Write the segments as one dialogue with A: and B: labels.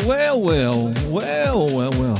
A: Well, well, well, well, well.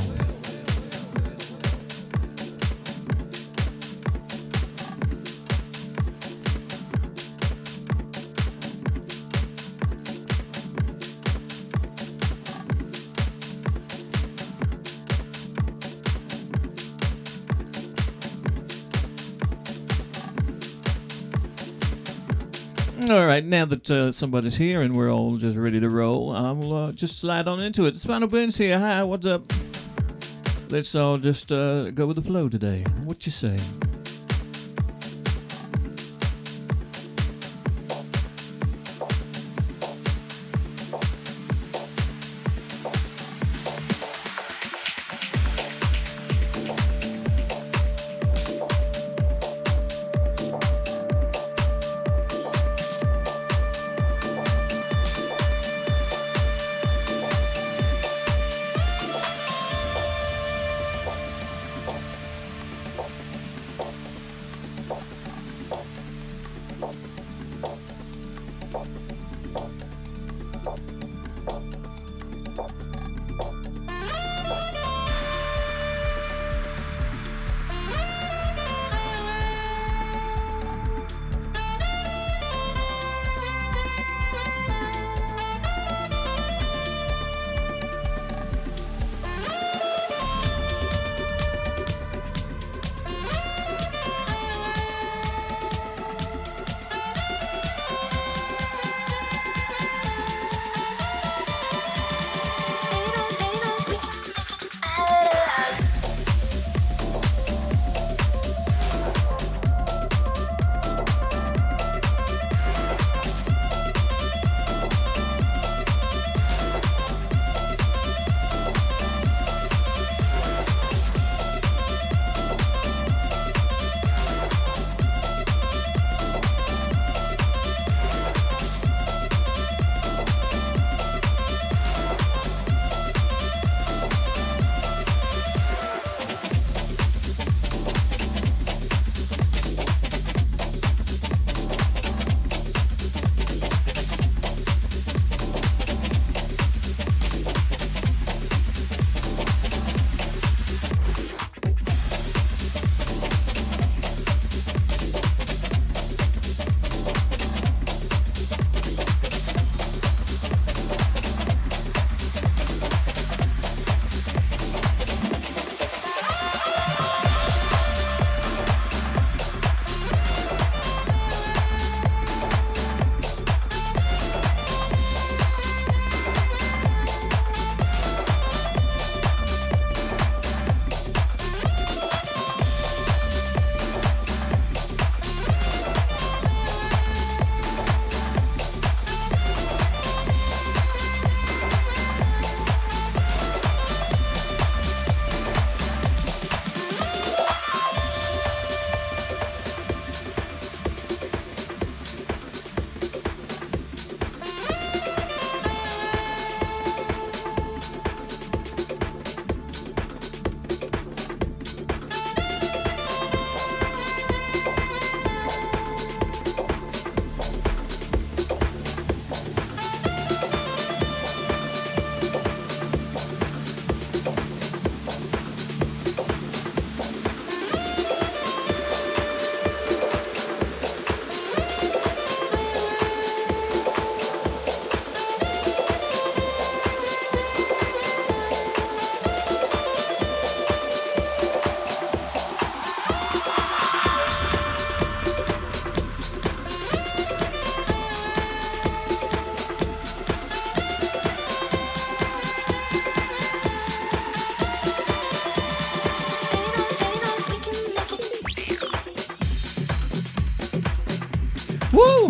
A: All right, now that somebody's here and we're all just ready to roll, we'll just slide on into it. Spinal Burns here. Hi, what's up? Let's all just go with the flow today. What you say? Woo!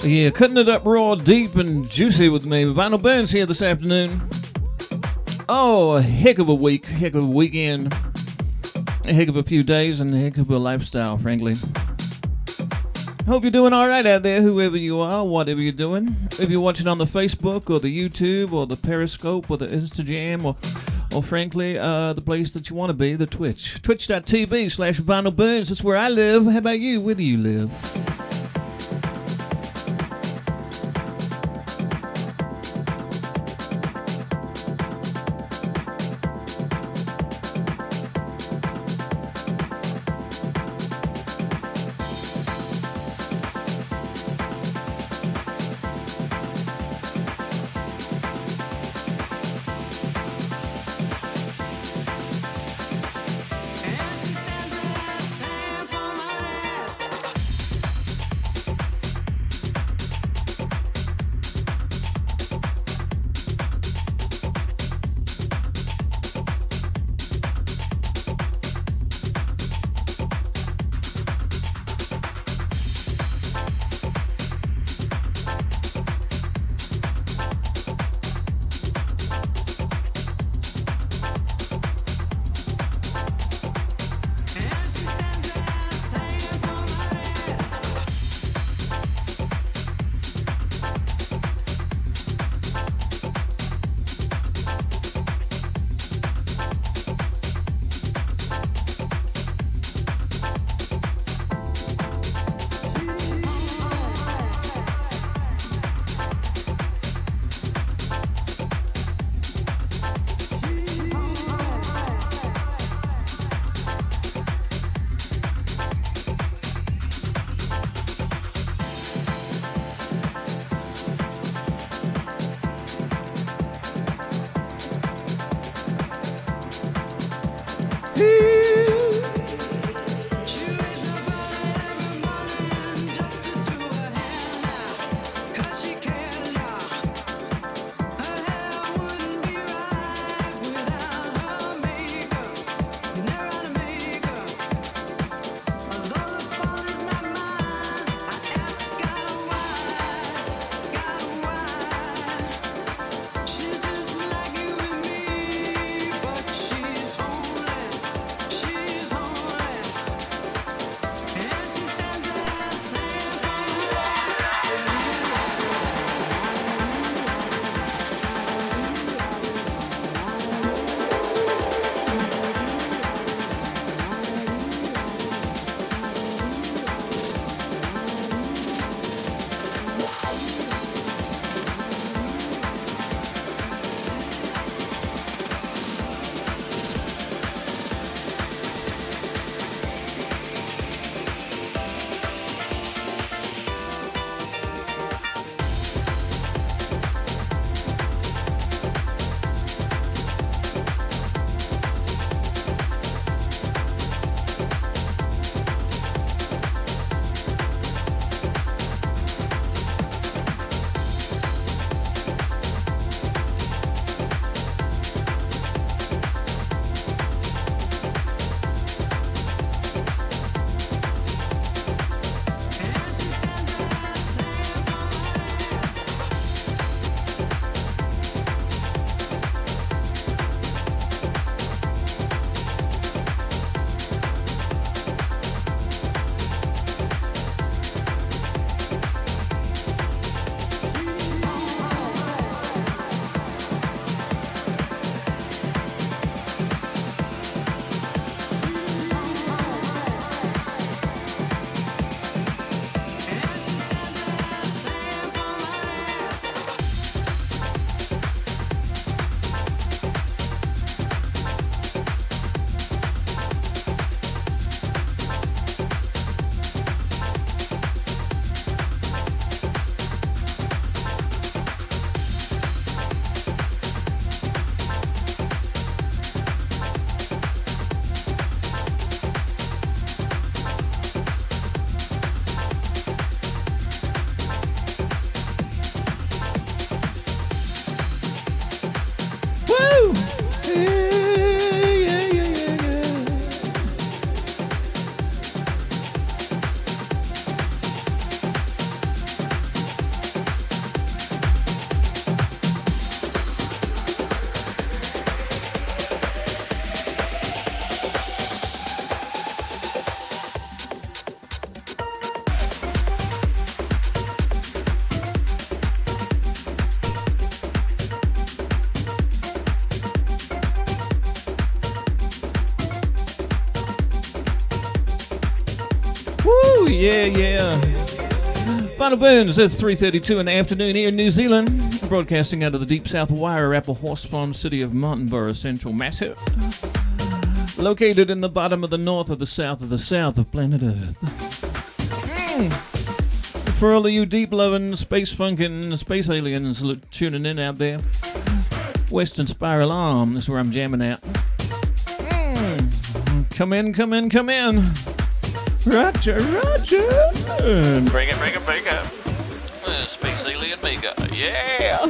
A: Yeah, cutting it up raw, deep, and juicy with me. Vinyl Burns here this afternoon. Oh, a heck of a week, heck of a weekend, a heck of a few days, and a heck of a lifestyle, frankly. Hope you're doing all right out there, whoever you are, whatever you're doing. If you're watching on the Facebook or the YouTube or the Periscope or the Instagram or frankly, the place that you want to be, the Twitch. Twitch.tv/Vinyl Burns. That's where I live. How about you? Where do you live? Yeah, yeah. Final Burns, it's 3:32 in the afternoon here in New Zealand. Broadcasting out of the deep south Wairarapa Horse Farm city of Martinborough, Central Massive. Located in the bottom of the north of the south of planet Earth. For all of you deep-loving, space-funkin', space aliens tuning in out there, Western Spiral Arm, that's where I'm jamming out. Come in, come in, come in. Roger, Roger. Bring it, bring it, bring it. Space alien maker, yeah.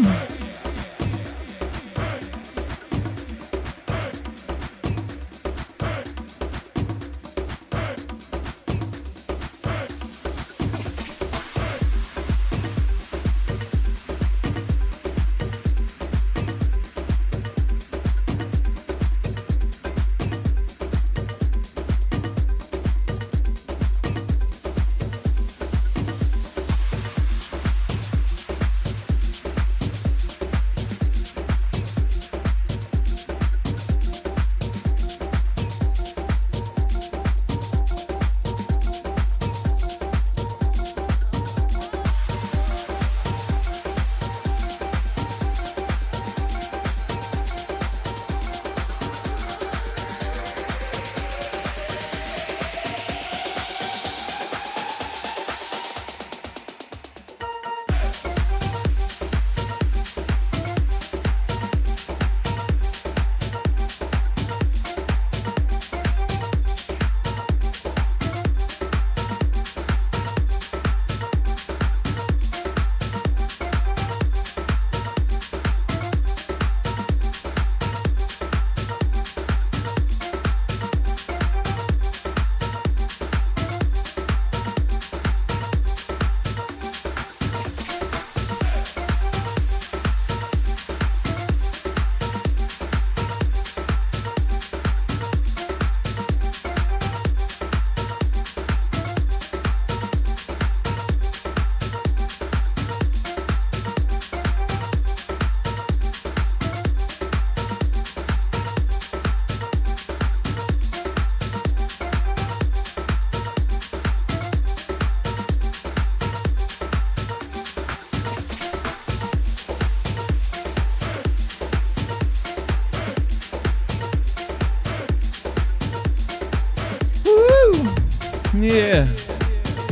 A: Yeah.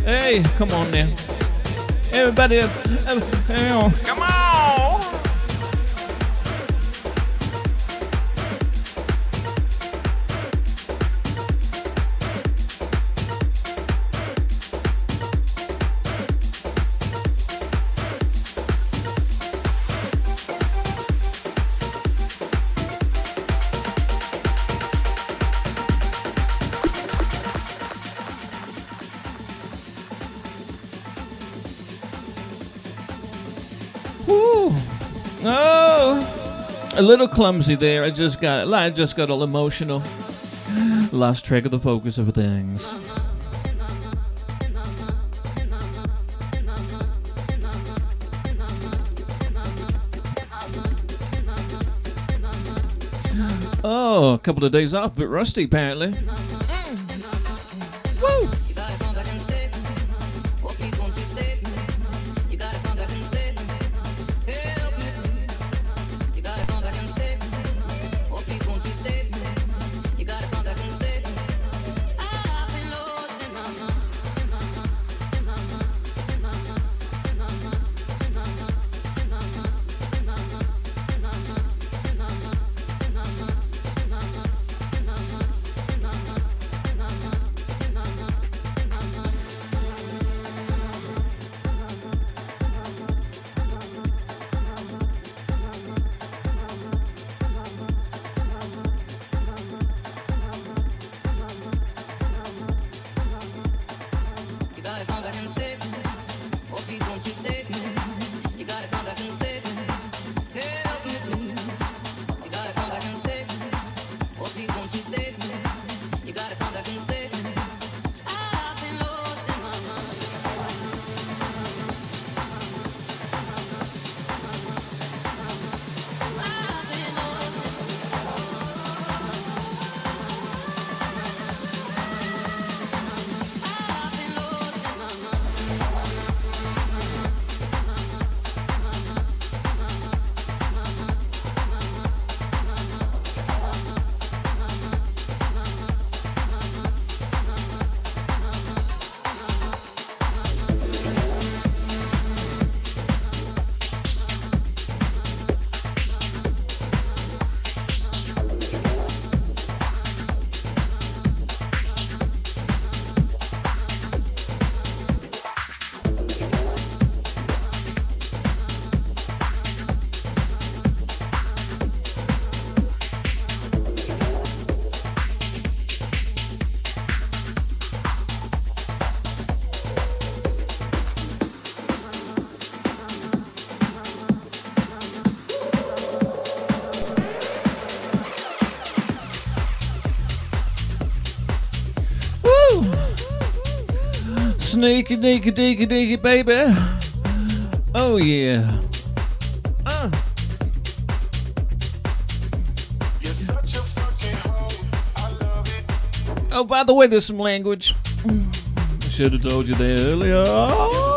A: Hey, come on now. Everybody up. Come on. A little clumsy there. I just got a little emotional. Lost track of the focus of things. Oh, a couple of days off, a bit rusty apparently. Woo! Sneaky, deaky, deaky, deaky, baby. Oh, yeah. Oh, by the way, there's some language. I should have told you that earlier.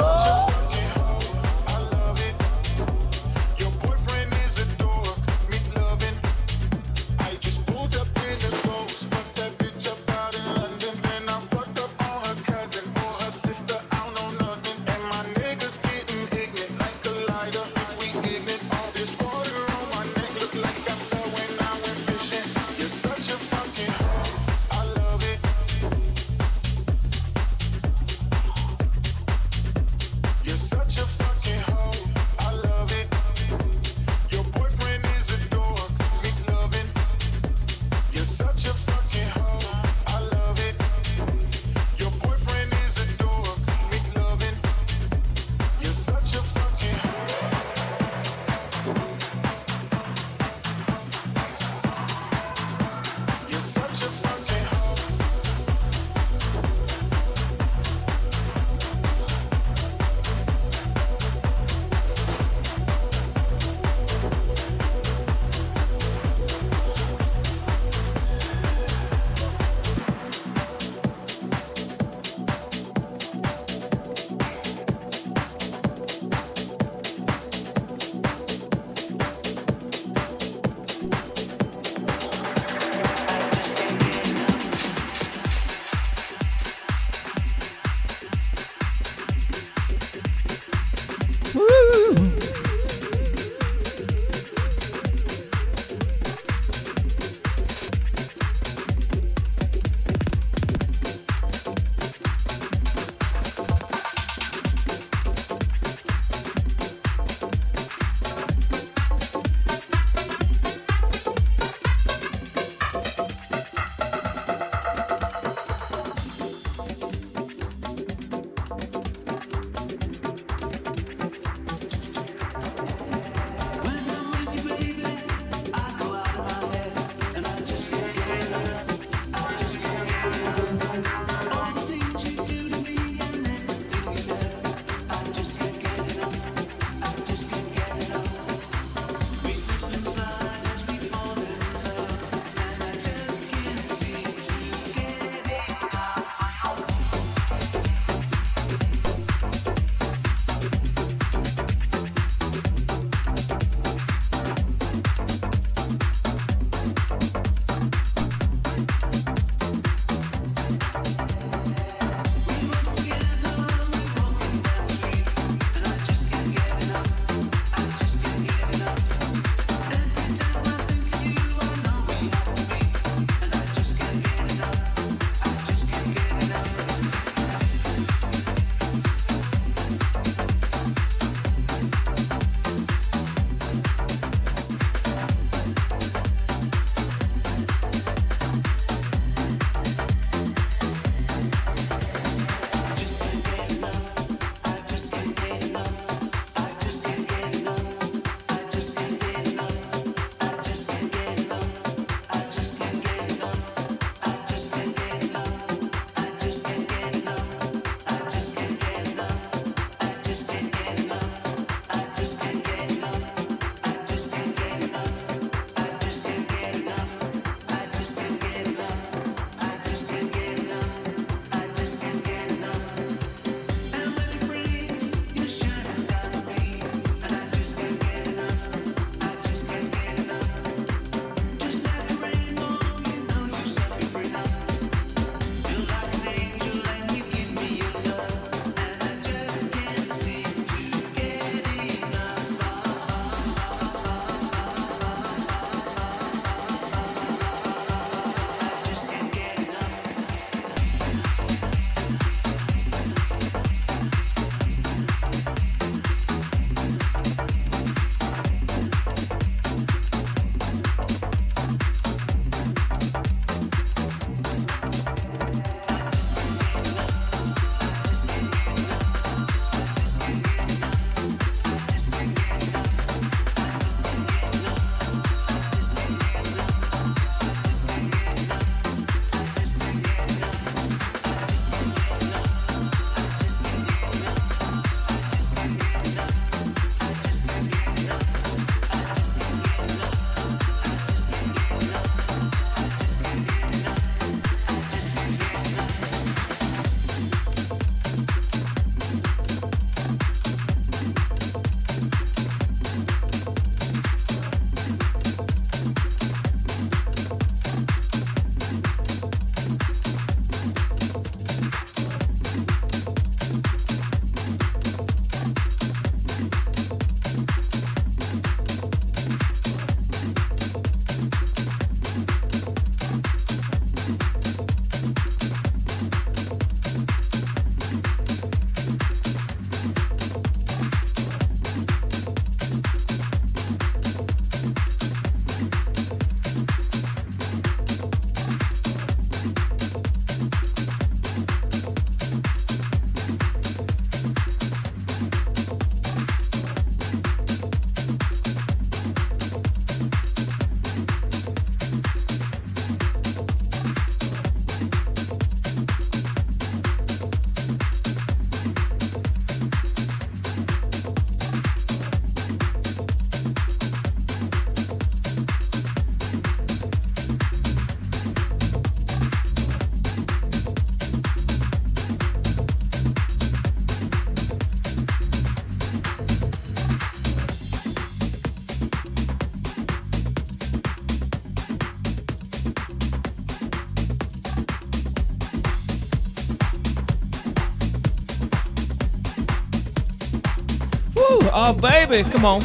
A: Oh, baby, come on.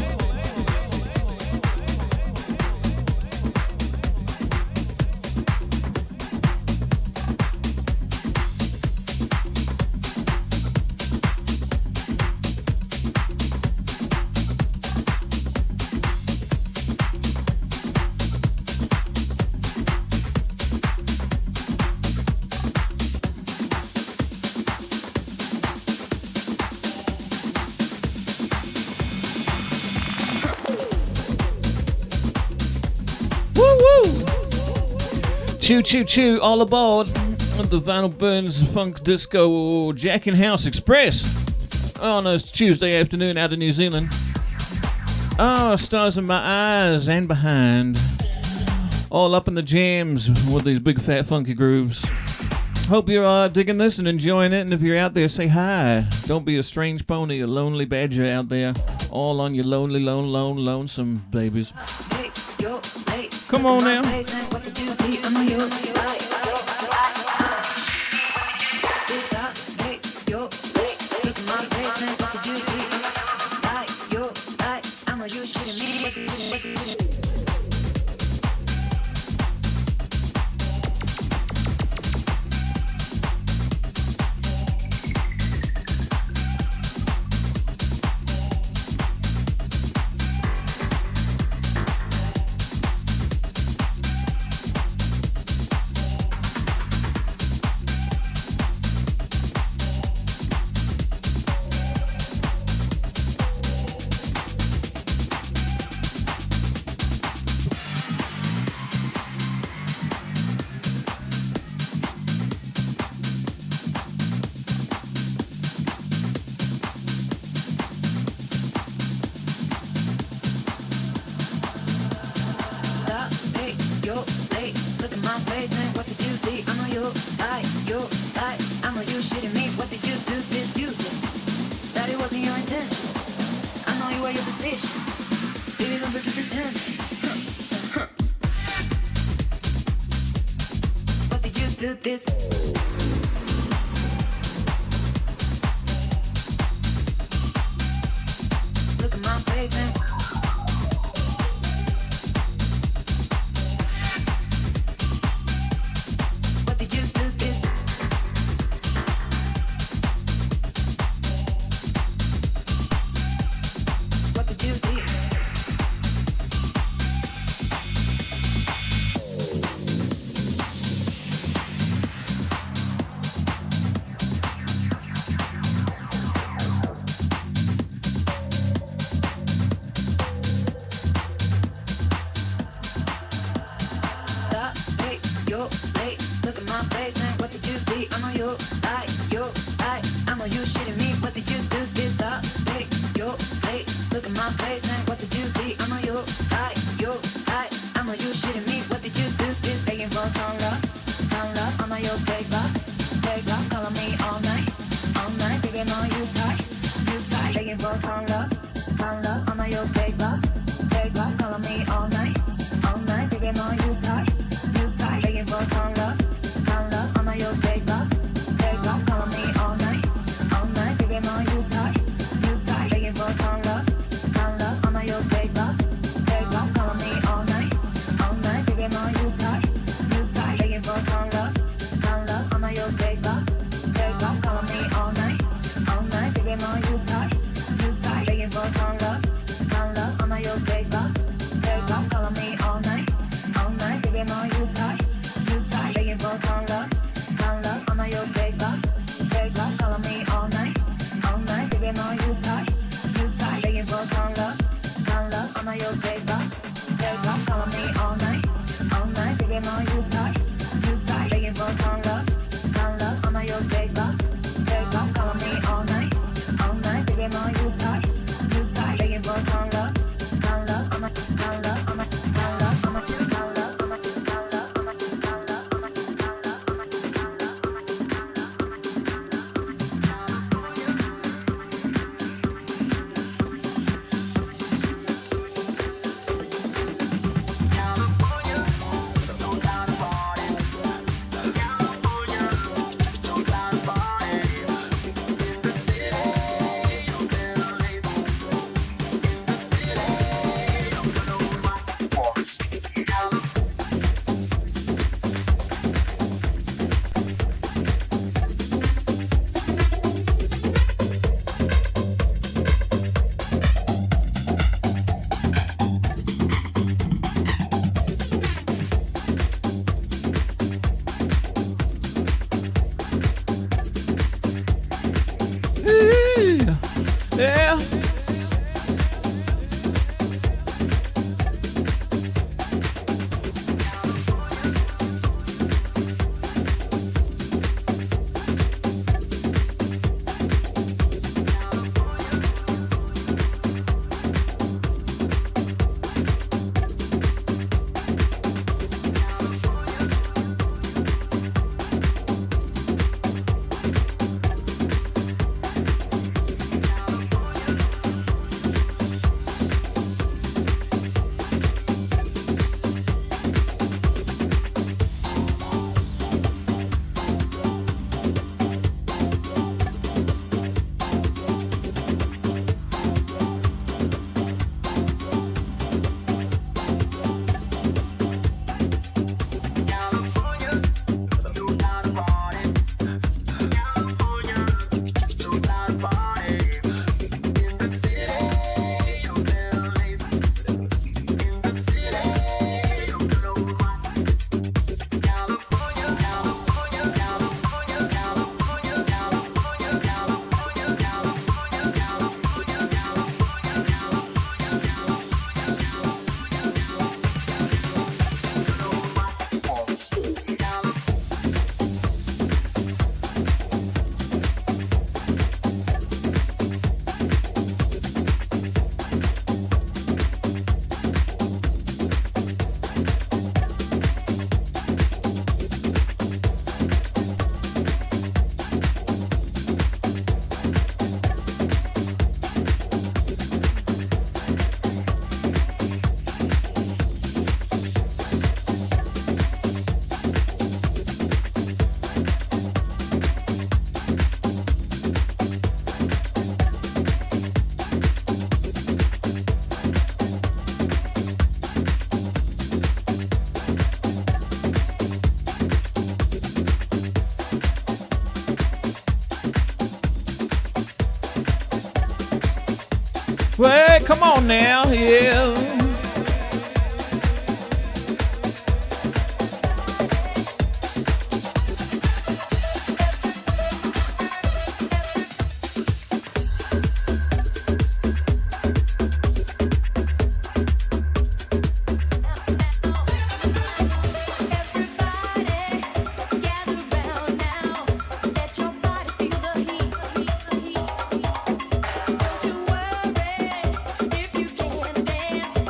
A: Choo choo choo, all aboard the Vinyl Burns Funk Disco Jack and House Express on a Tuesday afternoon out of New Zealand. Oh, stars in my eyes and behind, all up in the jams with these big fat funky grooves. Hope you're digging this and enjoying it, and if you're out there, say hi. Don't be a strange pony, a lonely badger out there, all on your lonely, lonesome babies. Come on now. Well, come on now, yeah.
B: Don't you worry if you can't dance.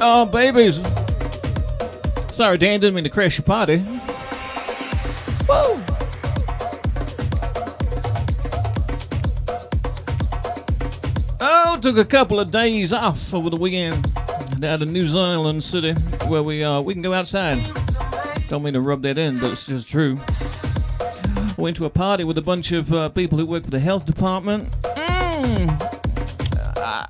A: Oh, babies. Sorry, Dan, didn't mean to crash your party. Woo! Oh, took a couple of days off over the weekend down to New Zealand City, where we can go outside. Don't mean to rub that in, but it's just true. Went to a party with a bunch of people who work for the health department.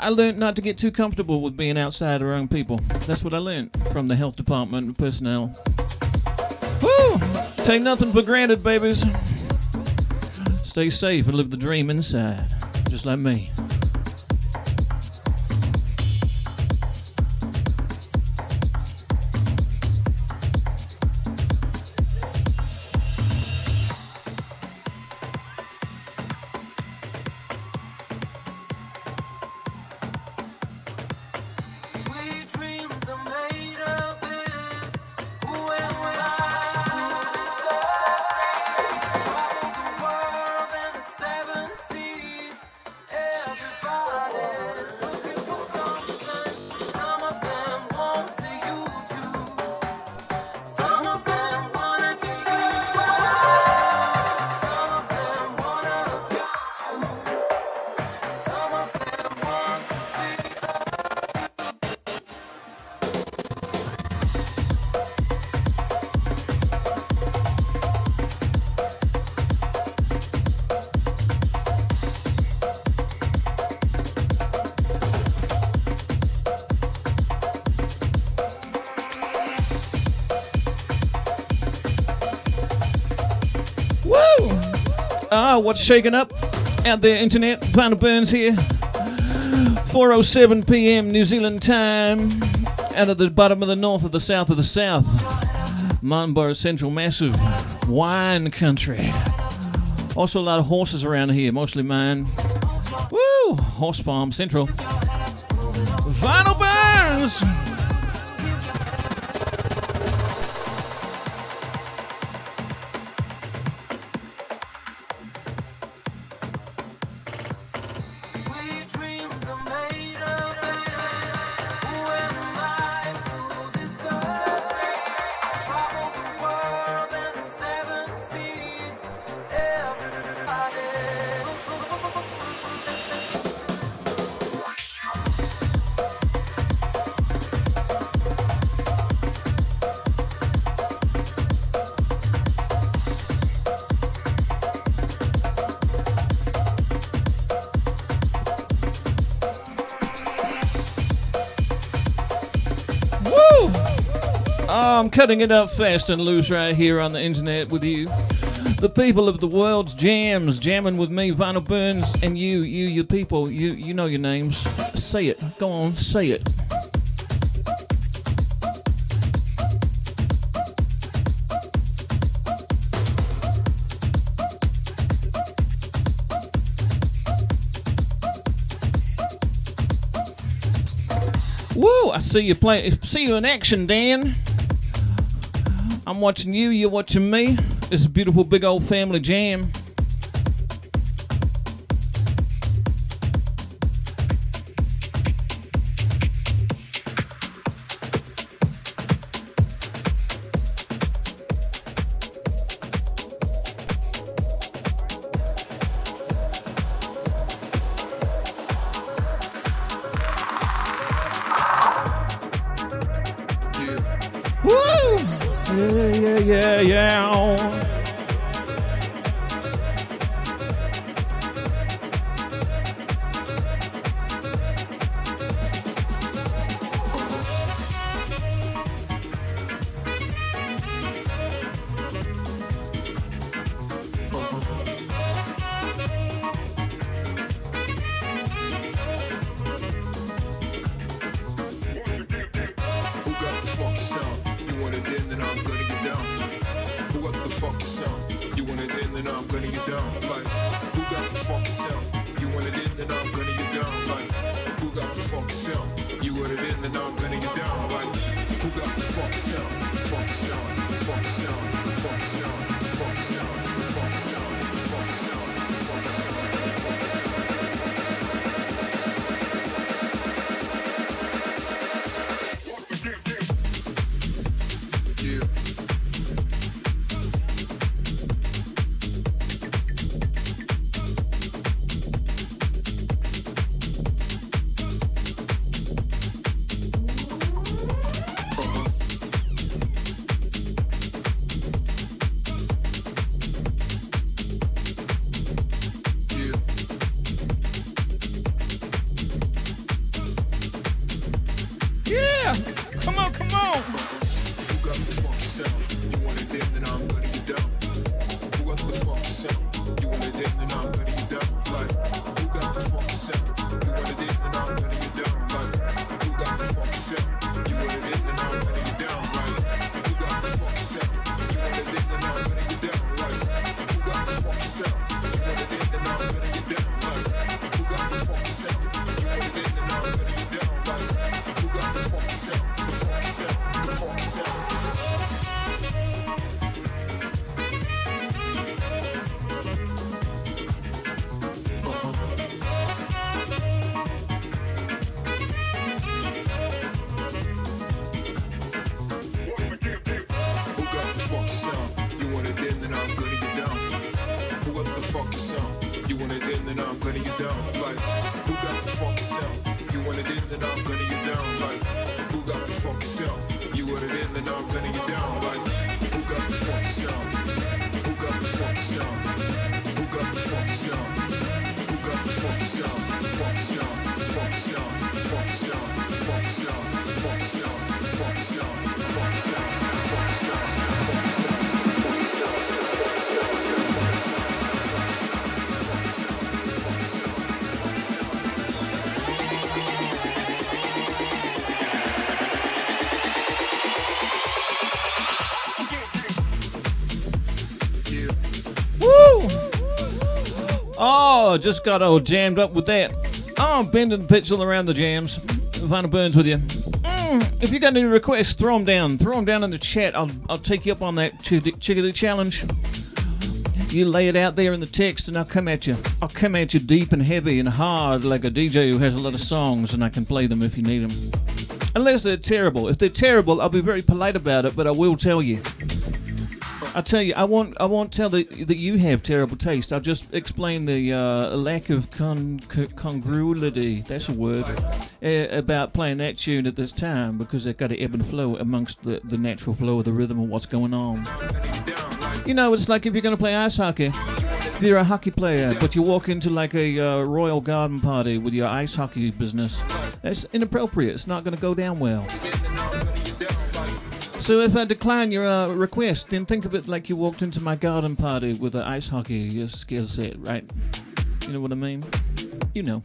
A: I learned not to get too comfortable with being outside around people. That's what I learned from the health department personnel. Woo! Take nothing for granted, babies. Stay safe and live the dream inside, just like me. What's shaking up out there, internet? Vinyl Burns here. 4:07 p.m. New Zealand time. Out of the bottom of the north of the south of the south. Martinborough Central, massive wine country. Also a lot of horses around here, mostly mine. Woo! Horse farm central. Vinyl Burns! I'm cutting it up fast and loose right here on the internet with you. The people of the world's jams, jamming with me, Vinyl Burns, and you people, you know your names. Say it. Go on, say it. Woo! I see you playing. See you in action, Dan. I'm watching you, you're watching me. This is a beautiful big old family jam.
B: gunning you down. Like, who got the funky sound? You want it in, then I'm gunning you down. Like, who got the funky sound? You want it in, then I'm gunning you down. Like, who got the funky sound? Who got the funky sound? Who got the funky sound? Who got the funky sound? Funky sound, funky sound, funky sound, funky sound, funky sound, funky sound, funky sound, funky sound, funky sound, funky sound, funky
A: Woo! Oh, just got all jammed up with that. Oh, bending the pitch all around the jams. Vinyl Burns with you. If you got any requests, throw them down. Throw them down in the chat. I'll take you up on that chickadee challenge. You lay it out there in the text and I'll come at you. I'll come at you deep and heavy and hard like a DJ who has a lot of songs, and I can play them if you need them. Unless they're terrible. If they're terrible, I'll be very polite about it, but I will tell you. I'll tell you, I won't tell that you have terrible taste. I'll just explain the lack of congruity, that's a word, about playing that tune at this time, because they've got to ebb and flow amongst the natural flow of the rhythm of what's going on. You know, it's like if you're going to play ice hockey. If you're a hockey player, but you walk into like a royal garden party with your ice hockey business, that's inappropriate. It's not going to go down well. So if I decline your request, then think of it like you walked into my garden party with an ice hockey skill set, right? You know what I mean? You know.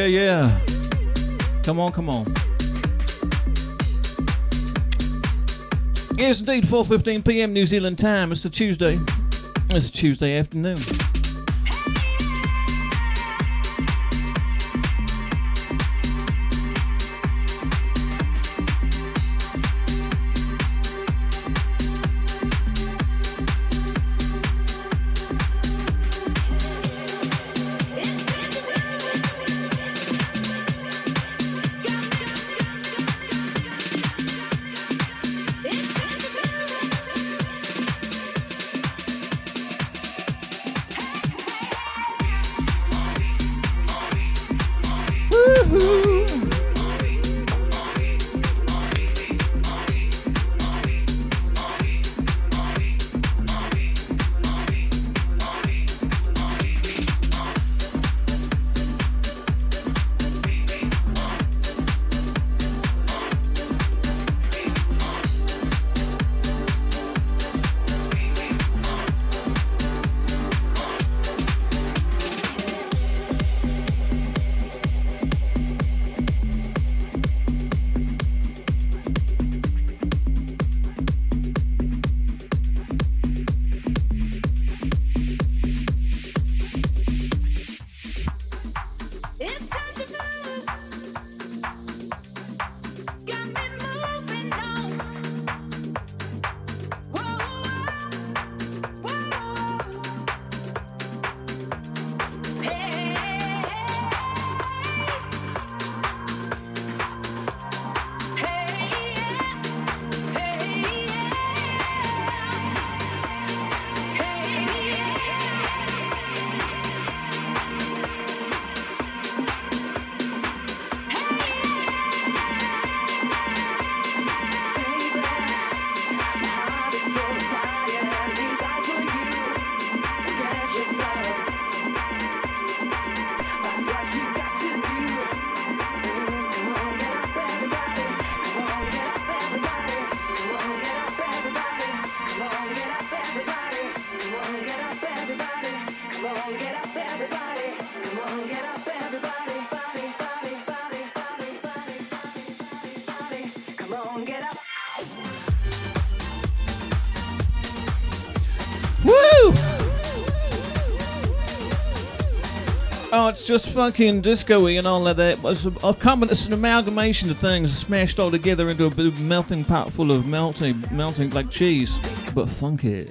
A: Yeah. Come on. Yes, indeed, 4:15 p.m. New Zealand time. It's a Tuesday. It's a Tuesday afternoon. Woo! Oh, it's just fucking disco-y and all of that. It's it's an amalgamation of things smashed all together into a big melting pot full of melting like cheese, but funky.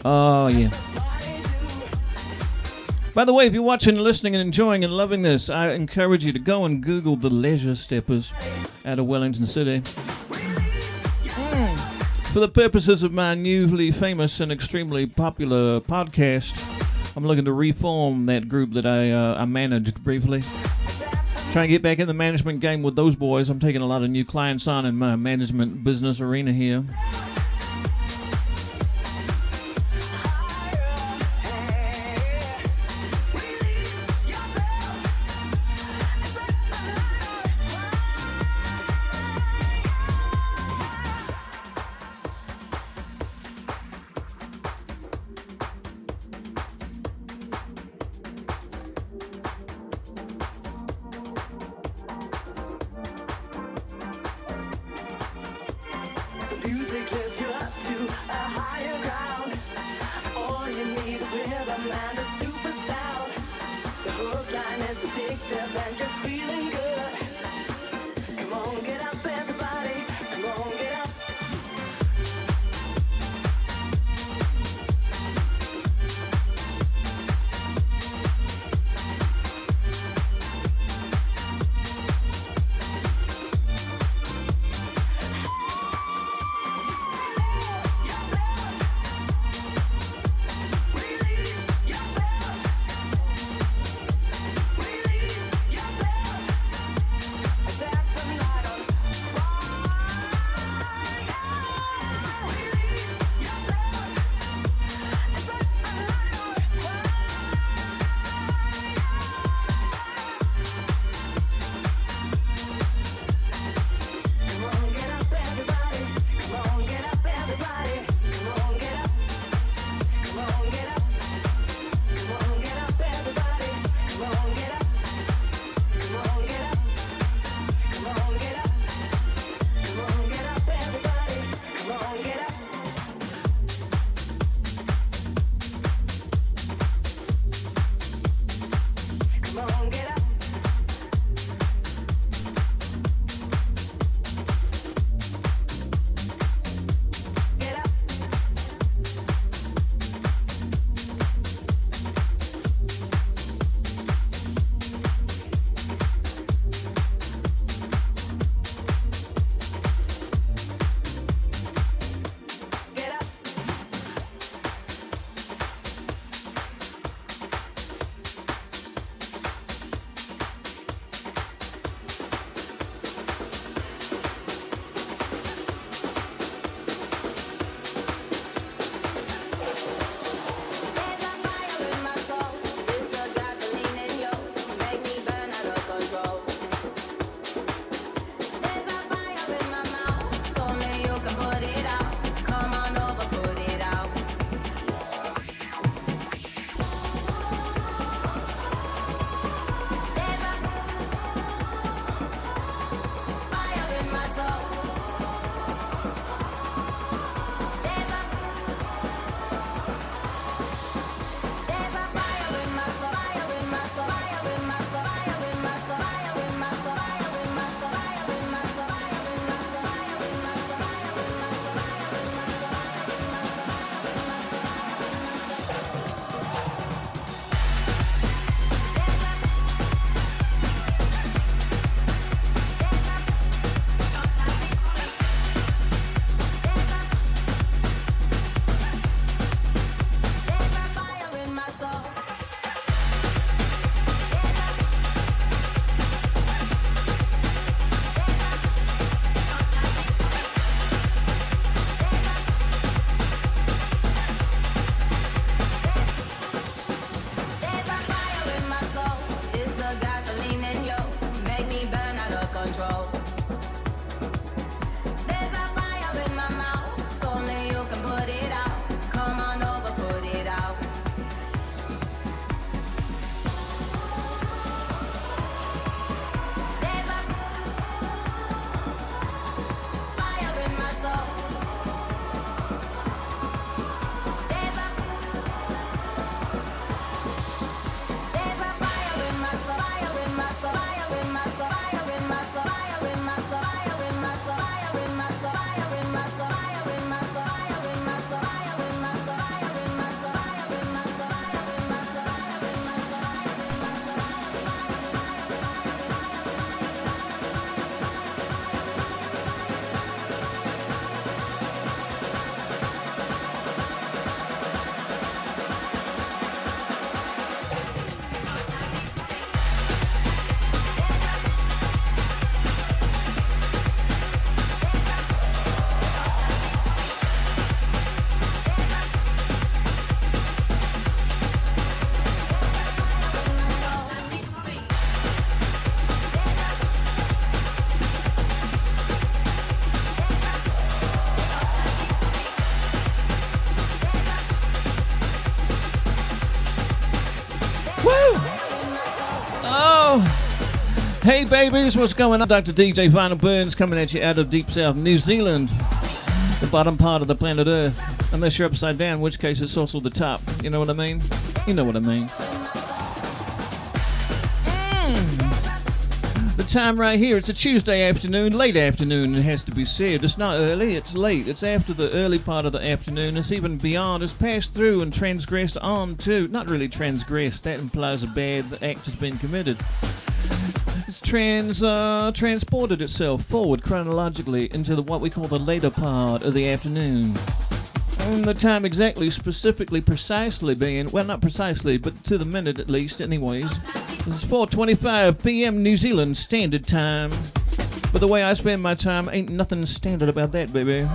A: Oh, yeah. By the way, if you're watching, listening, and enjoying and loving this, I encourage you to go and Google the Leisure Steppers out of Wellington City. For the purposes of my newly famous and extremely popular podcast, I'm looking to reform that group that I managed briefly. Trying to get back in the management game with those boys. I'm taking a lot of new clients on in my management business arena here. Hey babies, what's going on? Dr. DJ Vinyl Burns coming at you out of Deep South New Zealand, the bottom part of the planet Earth. Unless you're upside down, in which case it's also the top. You know what I mean? You know what I mean. The time right here, it's a Tuesday afternoon, late afternoon, it has to be said. It's not early, it's late. It's after the early part of the afternoon. It's even beyond. It's passed through and transgressed on to. Not really transgressed. That implies a bad act has been committed. It's transported itself forward chronologically into what we call the later part of the afternoon. And the time exactly, specifically, precisely being, well, not precisely, but to the minute at least, anyways. This is 4:25 p.m. New Zealand Standard Time. But the way I spend my time, ain't nothing standard about that, baby.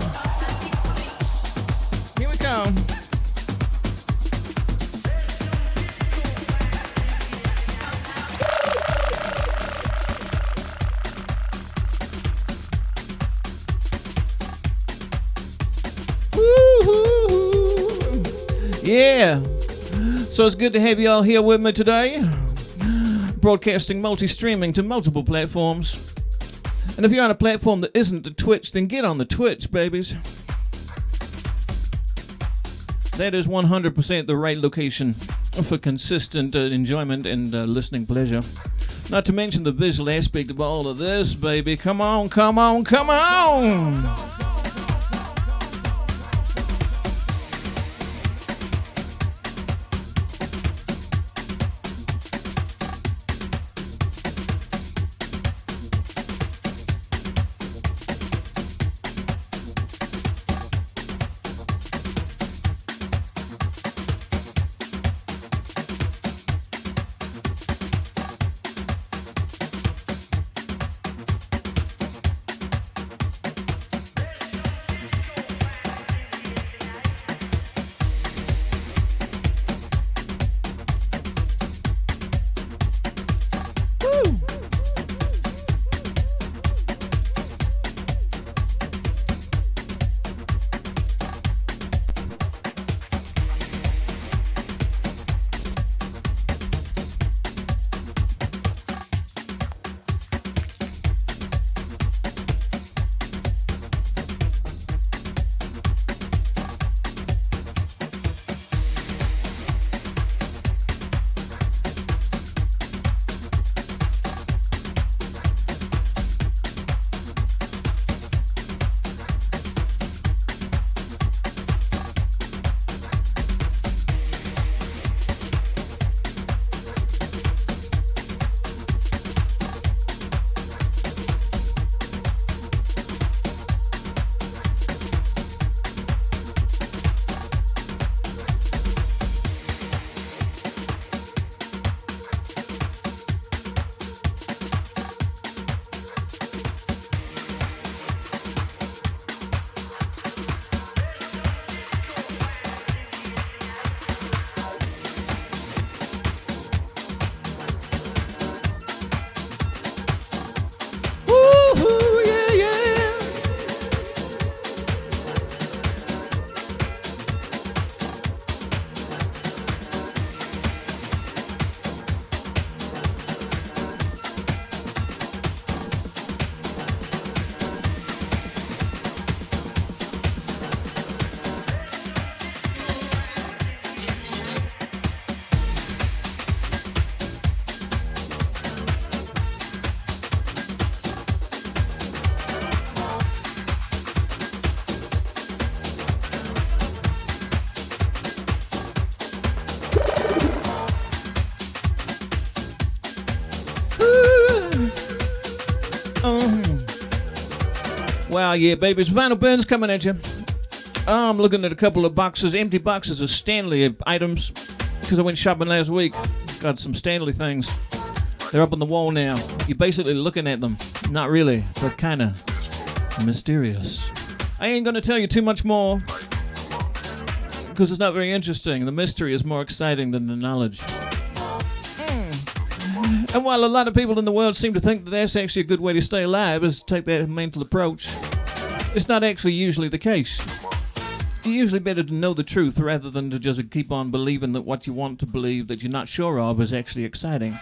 A: Here we come. Yeah, so it's good to have you all here with me today, broadcasting multi-streaming to multiple platforms. And if you're on a platform that isn't the Twitch, then get on the Twitch, babies. That is 100% the right location for consistent enjoyment and listening pleasure. Not to mention the visual aspect of all of this, baby. Come on, come on, come on! Wow, yeah, babies. Vinyl Burns coming at you. I'm looking at a couple of boxes, empty boxes of Stanley items, because I went shopping last week. Got some Stanley things. They're up on the wall now. You're basically looking at them. Not really, but kind of mysterious. I ain't going to tell you too much more, because it's not very interesting. The mystery is more exciting than the knowledge. And while a lot of people in the world seem to think that that's actually a good way to stay alive, is to take that mental approach, it's not actually usually the case. It's usually better to know the truth rather than to just keep on believing that what you want to believe that you're not sure of is actually exciting.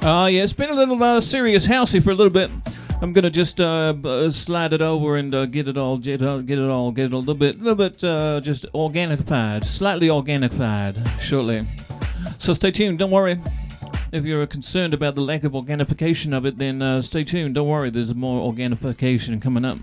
A: Yeah, it's been a little serious housey for a little bit. I'm gonna just slide it over and get it a little bit, just organicified, slightly organicified shortly. So stay tuned. Don't worry. If you're concerned about the lack of organification of it, then stay tuned. Don't worry. There's more organification coming up.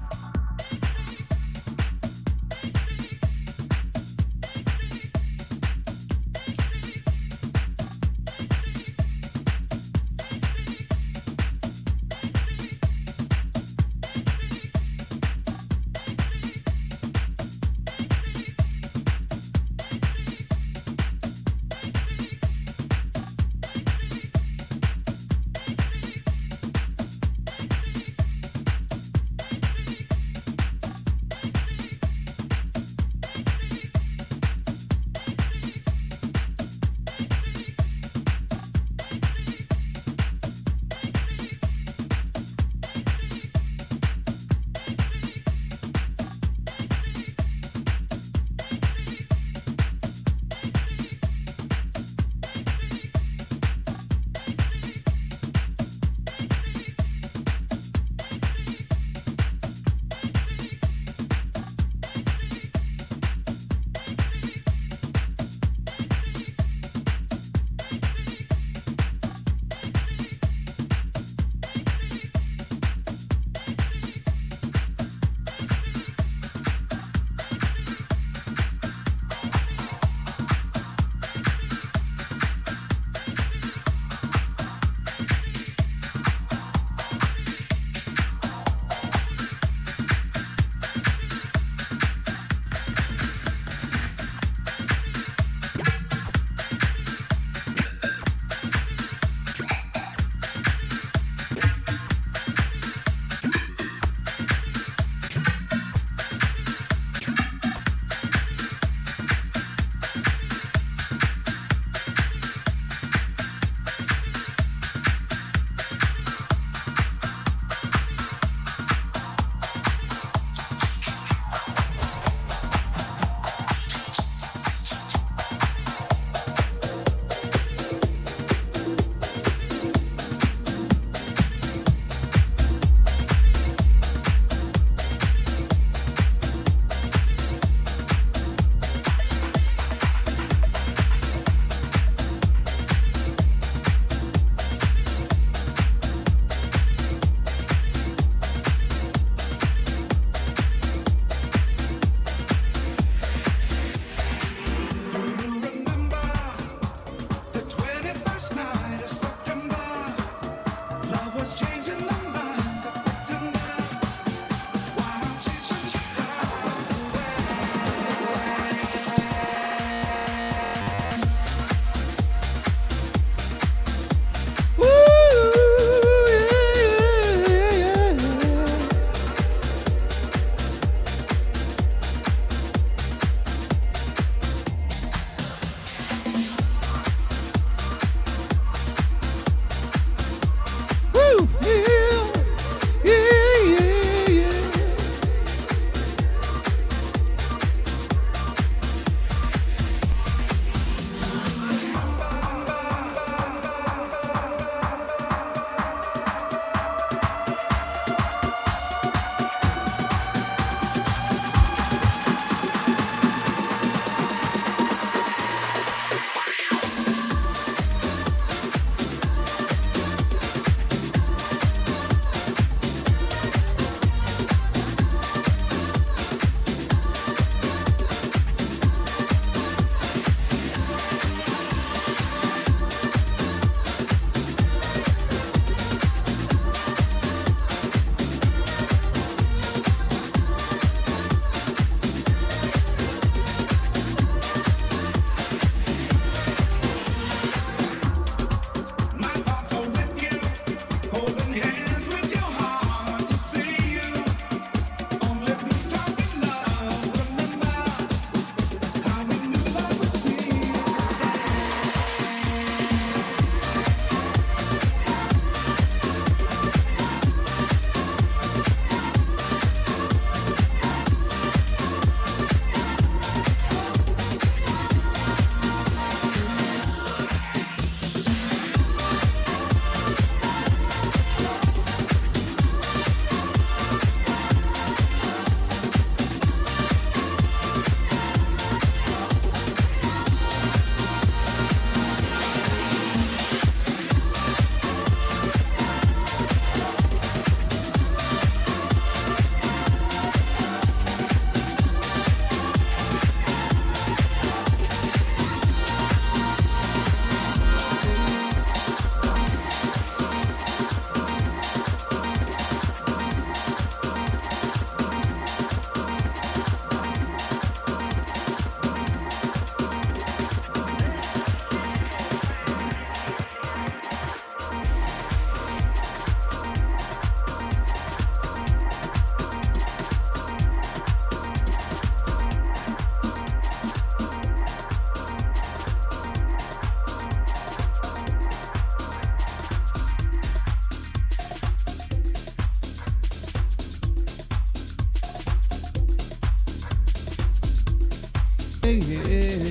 A: Yeah.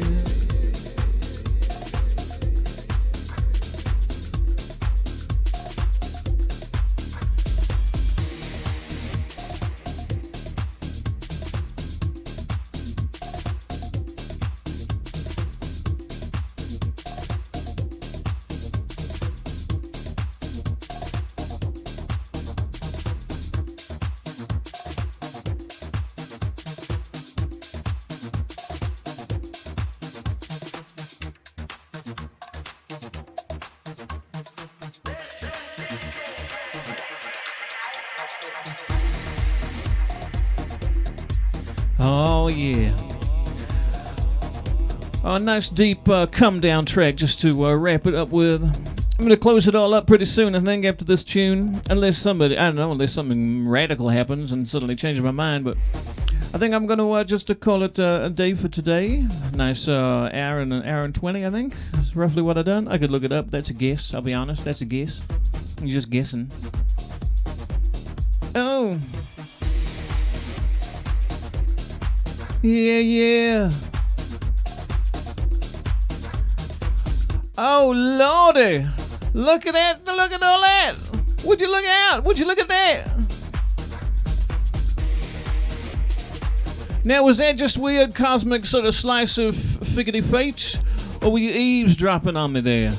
A: Oh, yeah. A nice deep come down track just to wrap it up with. I'm going to close it all up pretty soon, I think, after this tune. Unless something radical happens and suddenly changes my mind. But I think I'm going to just to call it a day for today. Nice hour and 20, I think. That's roughly what I've done. I could look it up. That's a guess. I'll be honest. That's a guess. You're just guessing. Oh. Yeah. Oh, Lordy. Look at that. Look at all that. Would you look out? Would you look at that? Now, was that just weird cosmic sort of slice of figgity fate? Or were you eavesdropping on me there?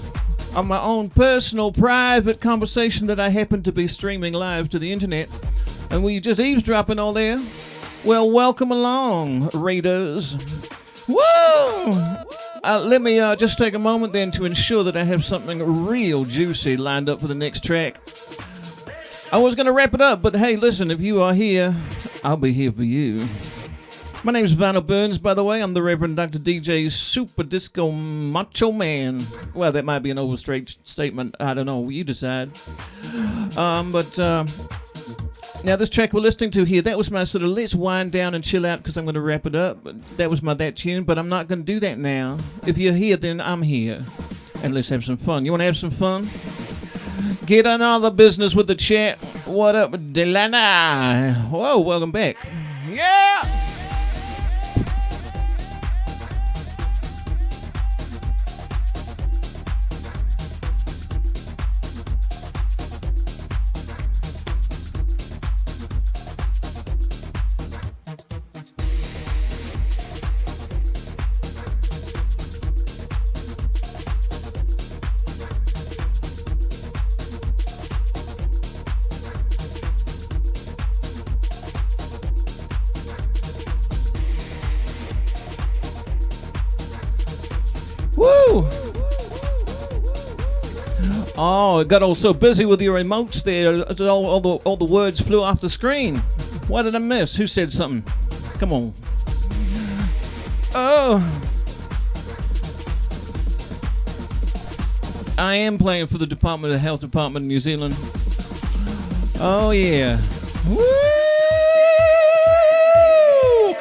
A: On my own personal, private conversation that I happened to be streaming live to the internet? And were you just eavesdropping all there? Well, welcome along, Raiders. Woo! Let me just take a moment then to ensure that I have something real juicy lined up for the next track. I was going to wrap it up, but hey, listen, if you are here, I'll be here for you. My name's Vinyl Burns, by the way. I'm the Reverend Dr. DJ Super Disco Macho Man. Well, that might be an overstraight statement. I don't know. You decide. Now, this track we're listening to here, that was my sort of let's wind down and chill out because I'm going to wrap it up. That was my that tune, but I'm not going to do that now. If you're here, then I'm here. And let's have some fun. You want to have some fun? Get on all the business with the chat. What up, Delana? Whoa, welcome back. Yeah! Oh, it got all so busy with your emotes there. All the words flew off the screen. What did I miss? Who said something? Come on. Oh. I am playing for the Department of Health Department in New Zealand. Oh, yeah. Woo!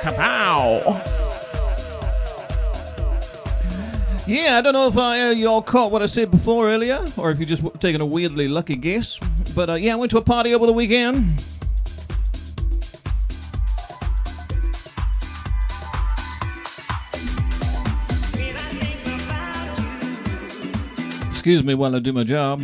A: Kapow! Yeah, I don't know if y'all caught what I said before earlier, or if you're just taking a weirdly lucky guess. But yeah, I went to a party over the weekend. Excuse me while I do my job.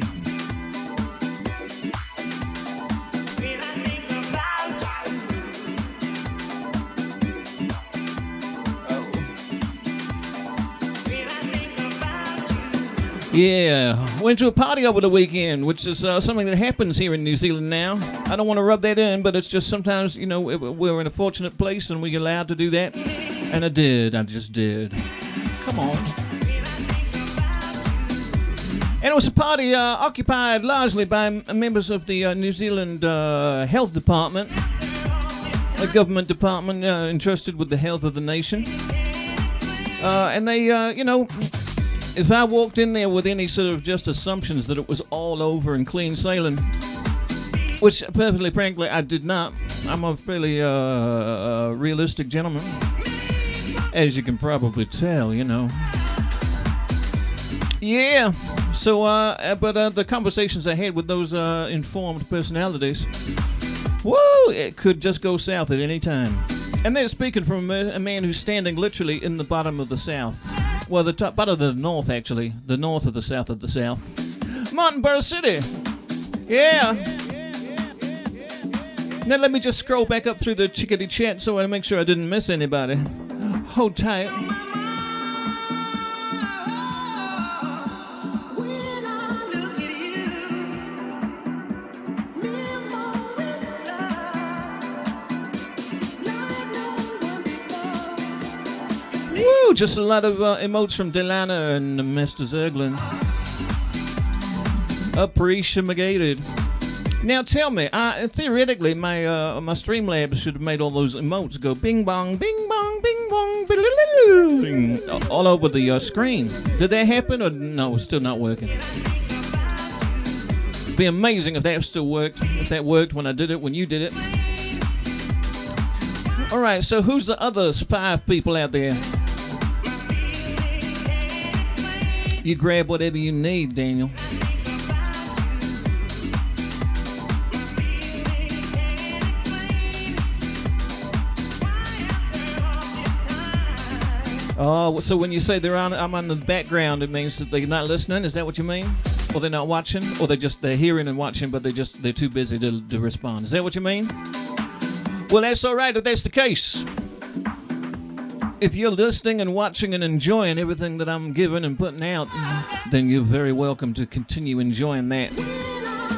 A: Yeah, went to a party over the weekend, which is something that happens here in New Zealand now. I don't want to rub that in, but it's just sometimes, you know, we're in a fortunate place and we're allowed to do that. And I just did. Come on. And it was a party occupied largely by members of the New Zealand Health Department, a government department entrusted with the health of the nation. And they, you know, if I walked in there with any sort of just assumptions that it was all over and clean sailing, which perfectly frankly I did not. I'm a fairly realistic gentleman, as you can probably tell, you know. Yeah. So, but the conversations I had with those informed personalities, woo, it could just go south at any time. And they're speaking from a man who's standing literally in the bottom of the South. Well, the top, bottom of the North, actually. The north of the South of the South. Martinborough City. Yeah. Now let me just scroll back up through the chickadee chat so I make sure I didn't miss anybody. Hold tight. Woo! Just a lot of emotes from Delana and Mr. Zerglin. Appreciated. Now tell me, theoretically, my Streamlabs should have made all those emotes go bing bong, bing bong, bing bong, bing, all over the screen. Did that happen or no? It's still not working. It'd be amazing if that still worked. If that worked when I did it, when you did it. All right. So who's the other 5 people out there? You grab whatever you need, Daniel. Oh, so when you say I'm on the background, it means that they're not listening? Is that what you mean? Or they're not watching? Or they're hearing and watching, but they're too busy to respond? Is that what you mean? Well, that's all right if that's the case. If you're listening and watching and enjoying everything that I'm giving and putting out, then you're very welcome to continue enjoying that.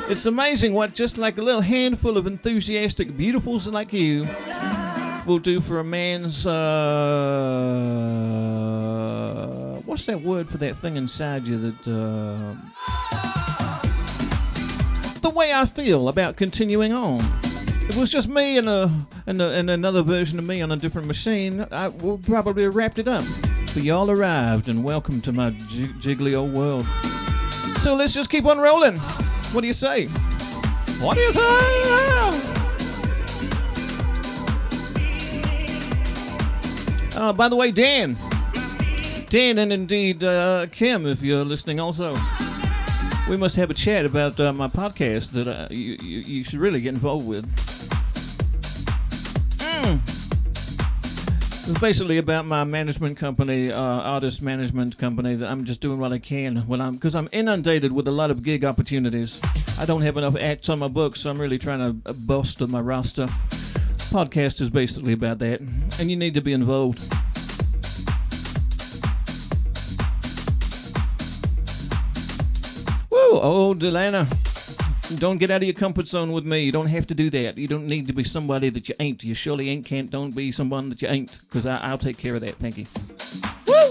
A: It's amazing what just like a little handful of enthusiastic beautifuls like you will do for a man's, what's that word for that thing inside you that, the way I feel about continuing on. If it was just me and another version of me on a different machine, I would probably have wrapped it up. But y'all arrived, and welcome to my jiggly old world. So let's just keep on rolling. What do you say? What do you say? By the way, Dan, and indeed Kim, if you're listening also, we must have a chat about my podcast that you should really get involved with. It's basically about my management company, artist management company, that I'm just doing what I can because I'm inundated with a lot of gig opportunities. I don't have enough acts on my books, so I'm really trying to bolster my roster. Podcast is basically about that, and you need to be involved. Woo! Oh, Delana. Don't get out of your comfort zone with me. You don't have to do that. You don't need to be somebody that you ain't. You surely ain't, can't, don't be someone that you ain't, because I'll take care of that. Thank you. Woo!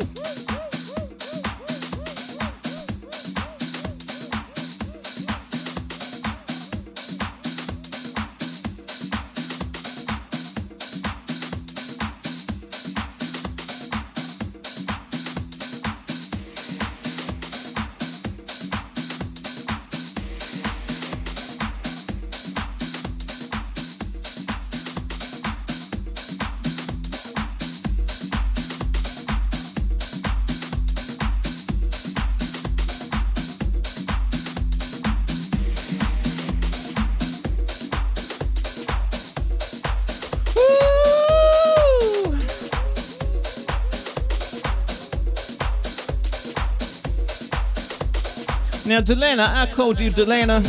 A: Now, Delana, I called you Delana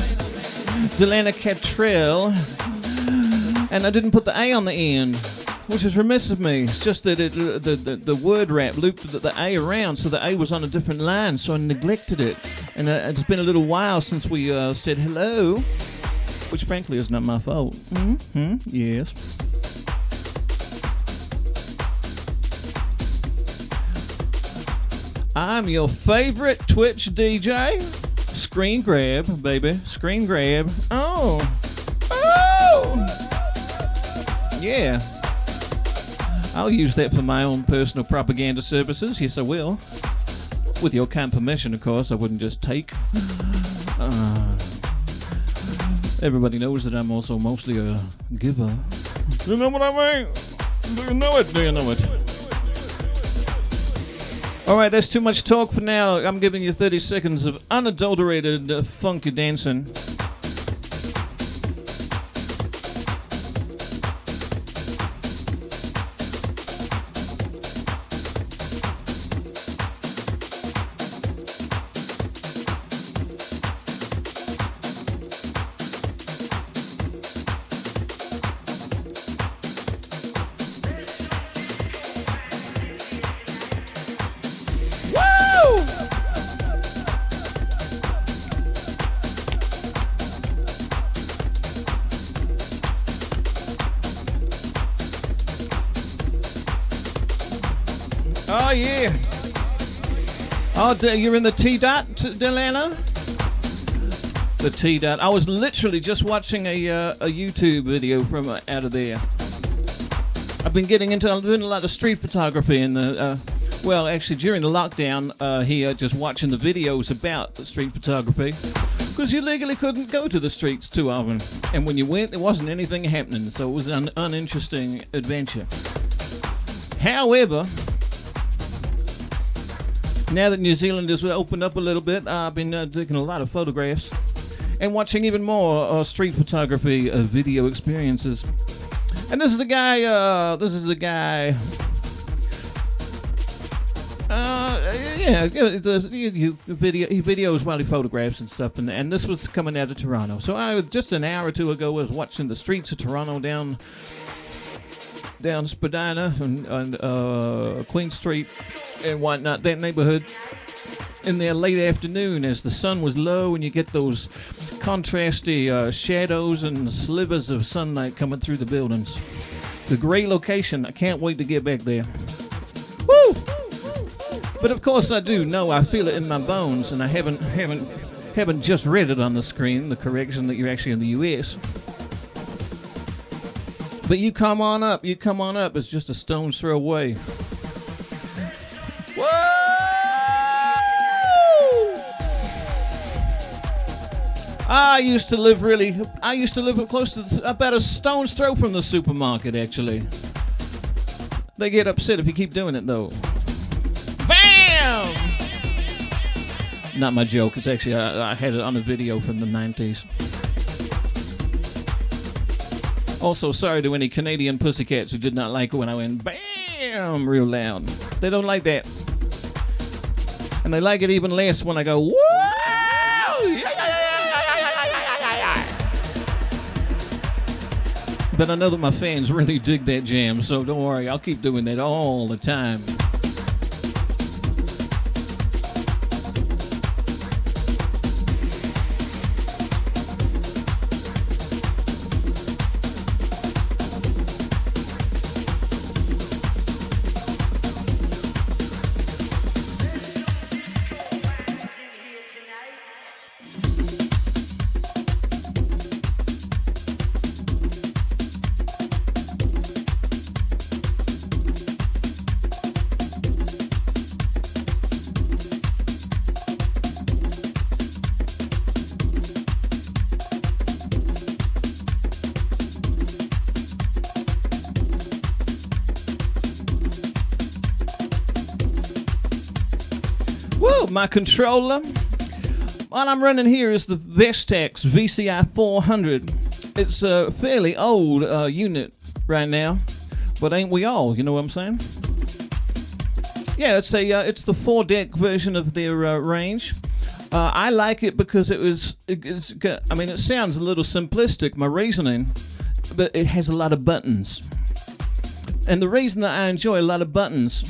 A: Catrell, and I didn't put the A on the end, which is remiss of me. It's just that the word wrap looped the A around, so the A was on a different line, so I neglected it. And it's been a little while since we said hello, which frankly is not my fault. Mm-hmm. Yes. I'm your favorite Twitch DJ. Screen grab, baby. Screen grab. Oh. Yeah. I'll use that for my own personal propaganda services. Yes, I will. With your kind permission, of course. I wouldn't just take. Everybody knows that I'm also mostly a giver. You know what I mean? Do you know it? Do you know it? Alright, that's too much talk for now. I'm giving you 30 seconds of unadulterated funky dancing. Oh, yeah. Oh, you're in the T-Dot, Delano? The T-Dot. I was literally just watching a YouTube video from out of there. I've been doing a lot of street photography in the, well, actually during the lockdown here, just watching the videos about the street photography. Because you legally couldn't go to the streets too often. And when you went, there wasn't anything happening, so it was an uninteresting adventure. However, now that New Zealand has opened up a little bit, I've been taking a lot of photographs and watching even more street photography video experiences. And this is the guy, yeah, he videos while he photographs and stuff, and this was coming out of Toronto. So I just an hour or two ago was watching the streets of Toronto down Spadina and Queen Street and whatnot, that neighborhood, in the late afternoon as the sun was low and you get those contrasty shadows and slivers of sunlight coming through the buildings. It's a great location. I can't wait to get back there. Woo! But of course I do know, I feel it in my bones, and I haven't just read it on the screen, the correction that you're actually in the US. But you come on up, it's just a stone's throw away. Whoa! I used to live close to, about a stone's throw from the supermarket, actually. They get upset if you keep doing it, though. Bam! Not my joke, it's actually, I had it on a video from the 90s. Also, sorry to any Canadian pussycats who did not like it when I went BAM real loud. They don't like that. And they like it even less when I go, woo! But I know that my fans really dig that jam, so don't worry, I'll keep doing that all the time. My controller, what I'm running here is the Vestax VCI 400. It's a fairly old unit right now, but ain't we all? You know what I'm saying? Yeah, it's the 4-deck version of their range. I like it because it sounds a little simplistic, my reasoning, but it has a lot of buttons. And the reason that I enjoy a lot of buttons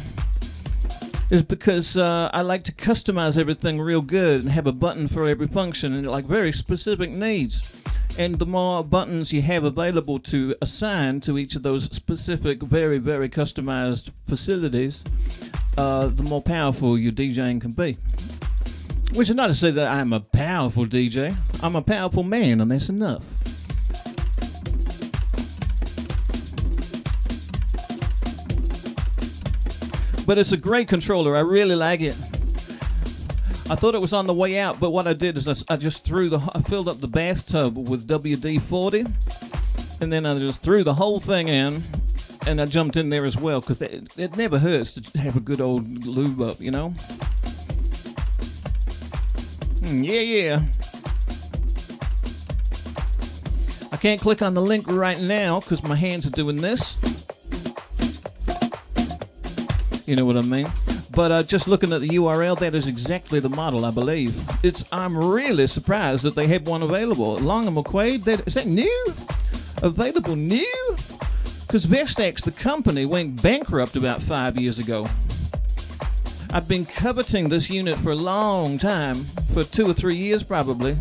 A: is because I like to customize everything real good and have a button for every function and like very specific needs. And the more buttons you have available to assign to each of those specific, very, very customized facilities, the more powerful your DJing can be. Which is not to say that I'm a powerful DJ. I'm a powerful man, and that's enough. But it's a great controller. I really like it. I thought it was on the way out, but what I did is I just filled up the bathtub with WD-40, and then I just threw the whole thing in, and I jumped in there as well, because it never hurts to have a good old lube up, you know? Yeah. I can't click on the link right now, because my hands are doing this. You know what I mean? But just looking at the URL, that is exactly the model, I believe. I'm really surprised that they have one available. Long and McQuaid, is that new? Available new? Because Vestax, the company, went bankrupt about 5 years ago. I've been coveting this unit for a long time, for 2 or 3 years probably.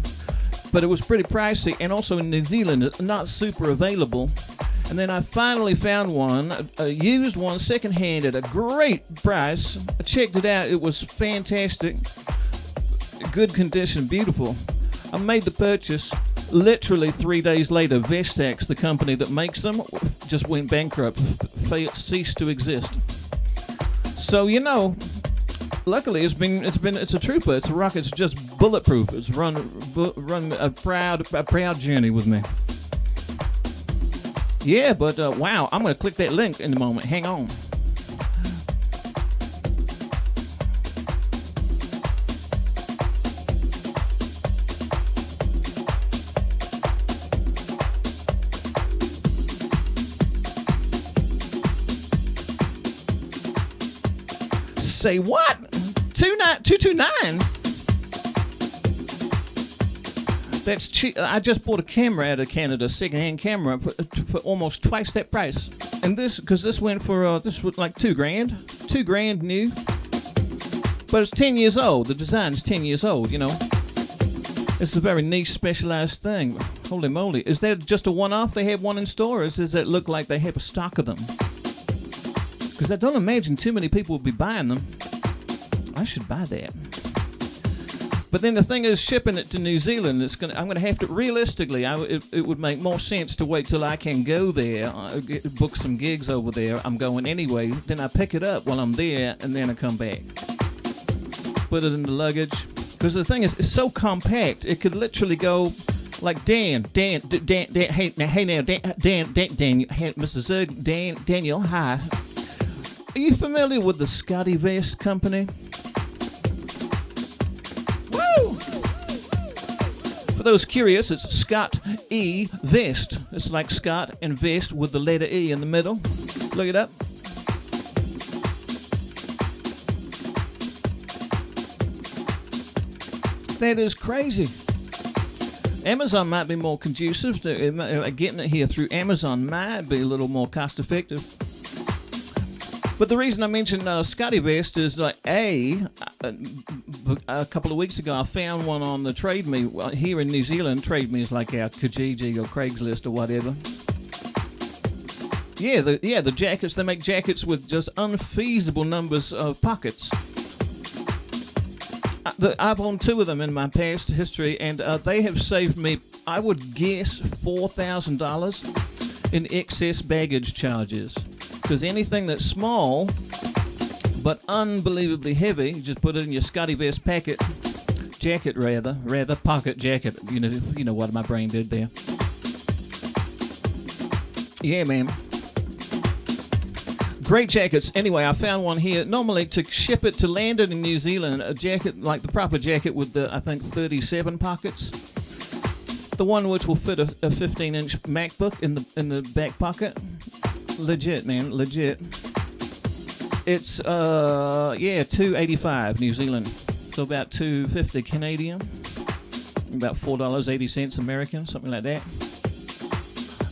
A: But it was pretty pricey, and also in New Zealand, it's not super available. And then I finally found one, a used one, secondhand at a great price. I checked it out. It was fantastic. Good condition, beautiful. I made the purchase. Literally 3 days later, Vestax, the company that makes them, just went bankrupt, ceased to exist. So, you know, luckily it's a trooper. It's a rocket. It's just bulletproof. It's run a proud journey with me. Yeah, but wow, I'm going to click that link in a moment. Hang on. Say what? 229? That's cheap. I just bought a camera out of Canada, second-hand camera, for almost twice that price. And this went for this was like $2,000, $2,000 new. But it's 10 years old. The design's 10 years old. You know, it's a very niche, specialized thing. Holy moly! Is that just a one-off? They have one in store, or does it look like they have a stock of them? Because I don't imagine too many people will be buying them. I should buy that. But then the thing is, shipping it to New Zealand, I'm going to have to, realistically, it would make more sense to wait till I can go there, book some gigs over there. I'm going anyway. Then I pick it up while I'm there, and then I come back. Put it in the luggage. Because the thing is, it's so compact, it could literally go like Daniel, Mr. Zug, Daniel, hi. Are you familiar with the Scotty Vest Company? For those curious, it's Scott E. Vest. It's like Scott and Vest with the letter E in the middle. Look it up. That is crazy. Amazon might be more conducive. Getting it here through Amazon might be a little more cost effective. But the reason I mentioned Scotty Vest is like a couple of weeks ago I found one on the Trade Me here in New Zealand. Trade Me is like our Kijiji or Craigslist or whatever. Yeah, the jackets. They make jackets with just unfeasible numbers of pockets. I've owned two of them in my past history, and they have saved me, I would guess, $4,000 in excess baggage charges. Because anything that's small but unbelievably heavy, you just put it in your Scotty Vest pocket jacket, pocket jacket. You know what my brain did there. Yeah, man. Great jackets. Anyway, I found one here. Normally, to ship it to Landon in New Zealand, a jacket like the proper jacket with the, I think, 37 pockets. The one which will fit a 15-inch MacBook in the back pocket. Legit, man, legit. It's $2.85 New Zealand, so about $2.50 Canadian, about $4.80 American, something like that.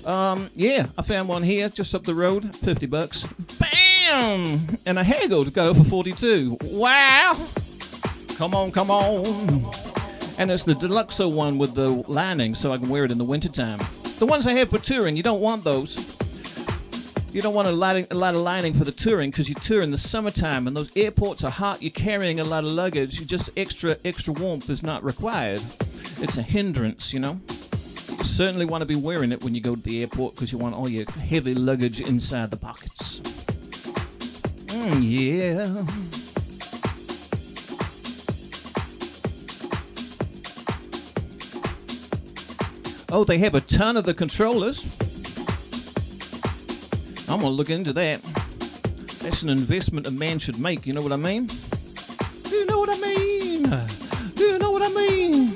A: I found one here just up the road, $50. Bam! And a haggled got it for $42. Wow! Come on. And it's the Deluxo one with the lining, so I can wear it in the wintertime. The ones I have for touring, you don't want those. You don't want a lot of lining for the touring because you tour in the summertime and those airports are hot. You're carrying a lot of luggage. You just extra warmth is not required. It's a hindrance, you know. You certainly want to be wearing it when you go to the airport because you want all your heavy luggage inside the pockets. Yeah. Oh, they have a ton of the controllers. I'm going to look into that. That's an investment a man should make, you know what I mean? Do you know what I mean? Do you know what I mean?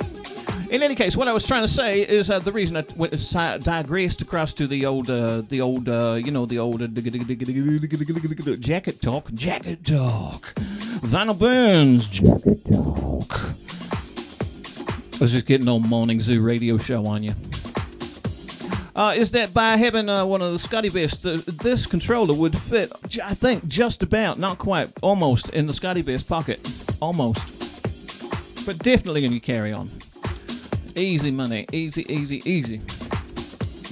A: In any case, what I was trying to say is the reason I digressed across to the old jacket talk. Vinyl Burns jacket talk. I was just getting on Morning Zoo radio show on you. Is that by having one of the Scotty Vest, this controller would fit, I think, just about, not quite, almost in the Scotty Vest pocket. Almost. But definitely in your carry-on. Easy money. Easy.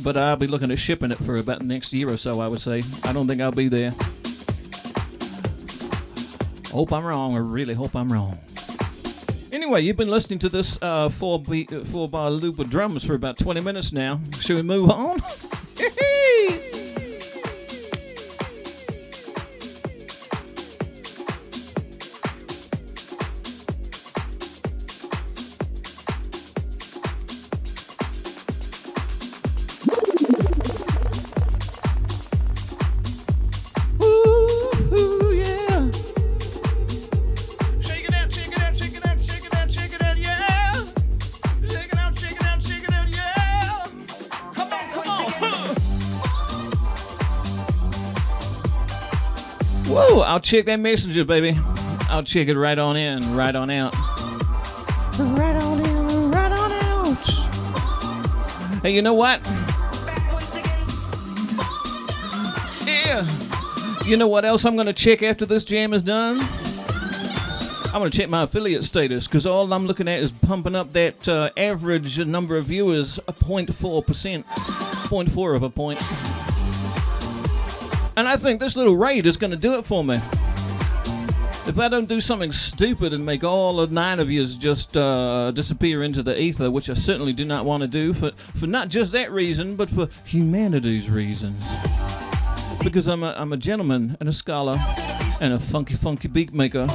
A: but I'll be looking at shipping it for about the next year or so, I would say. I don't think I'll be there. Hope I'm wrong. I really hope I'm wrong. Anyway, you've been listening to this 4-bar loop of drums for about 20 minutes now. Should we move on? Whoa, I'll check that messenger, baby. I'll check it right on in, right on out. Right on in, right on out. Hey, you know what? Yeah. You know what else I'm going to check after this jam is done? I'm going to check my affiliate status, because all I'm looking at is pumping up that average number of viewers, 0.4%. 0.4 of a point. And I think this little raid is going to do it for me. If I don't do something stupid and make all 9 of you just disappear into the ether, which I certainly do not want to do for not just that reason, but for humanity's reasons. Because I'm a gentleman and a scholar and a funky beat maker.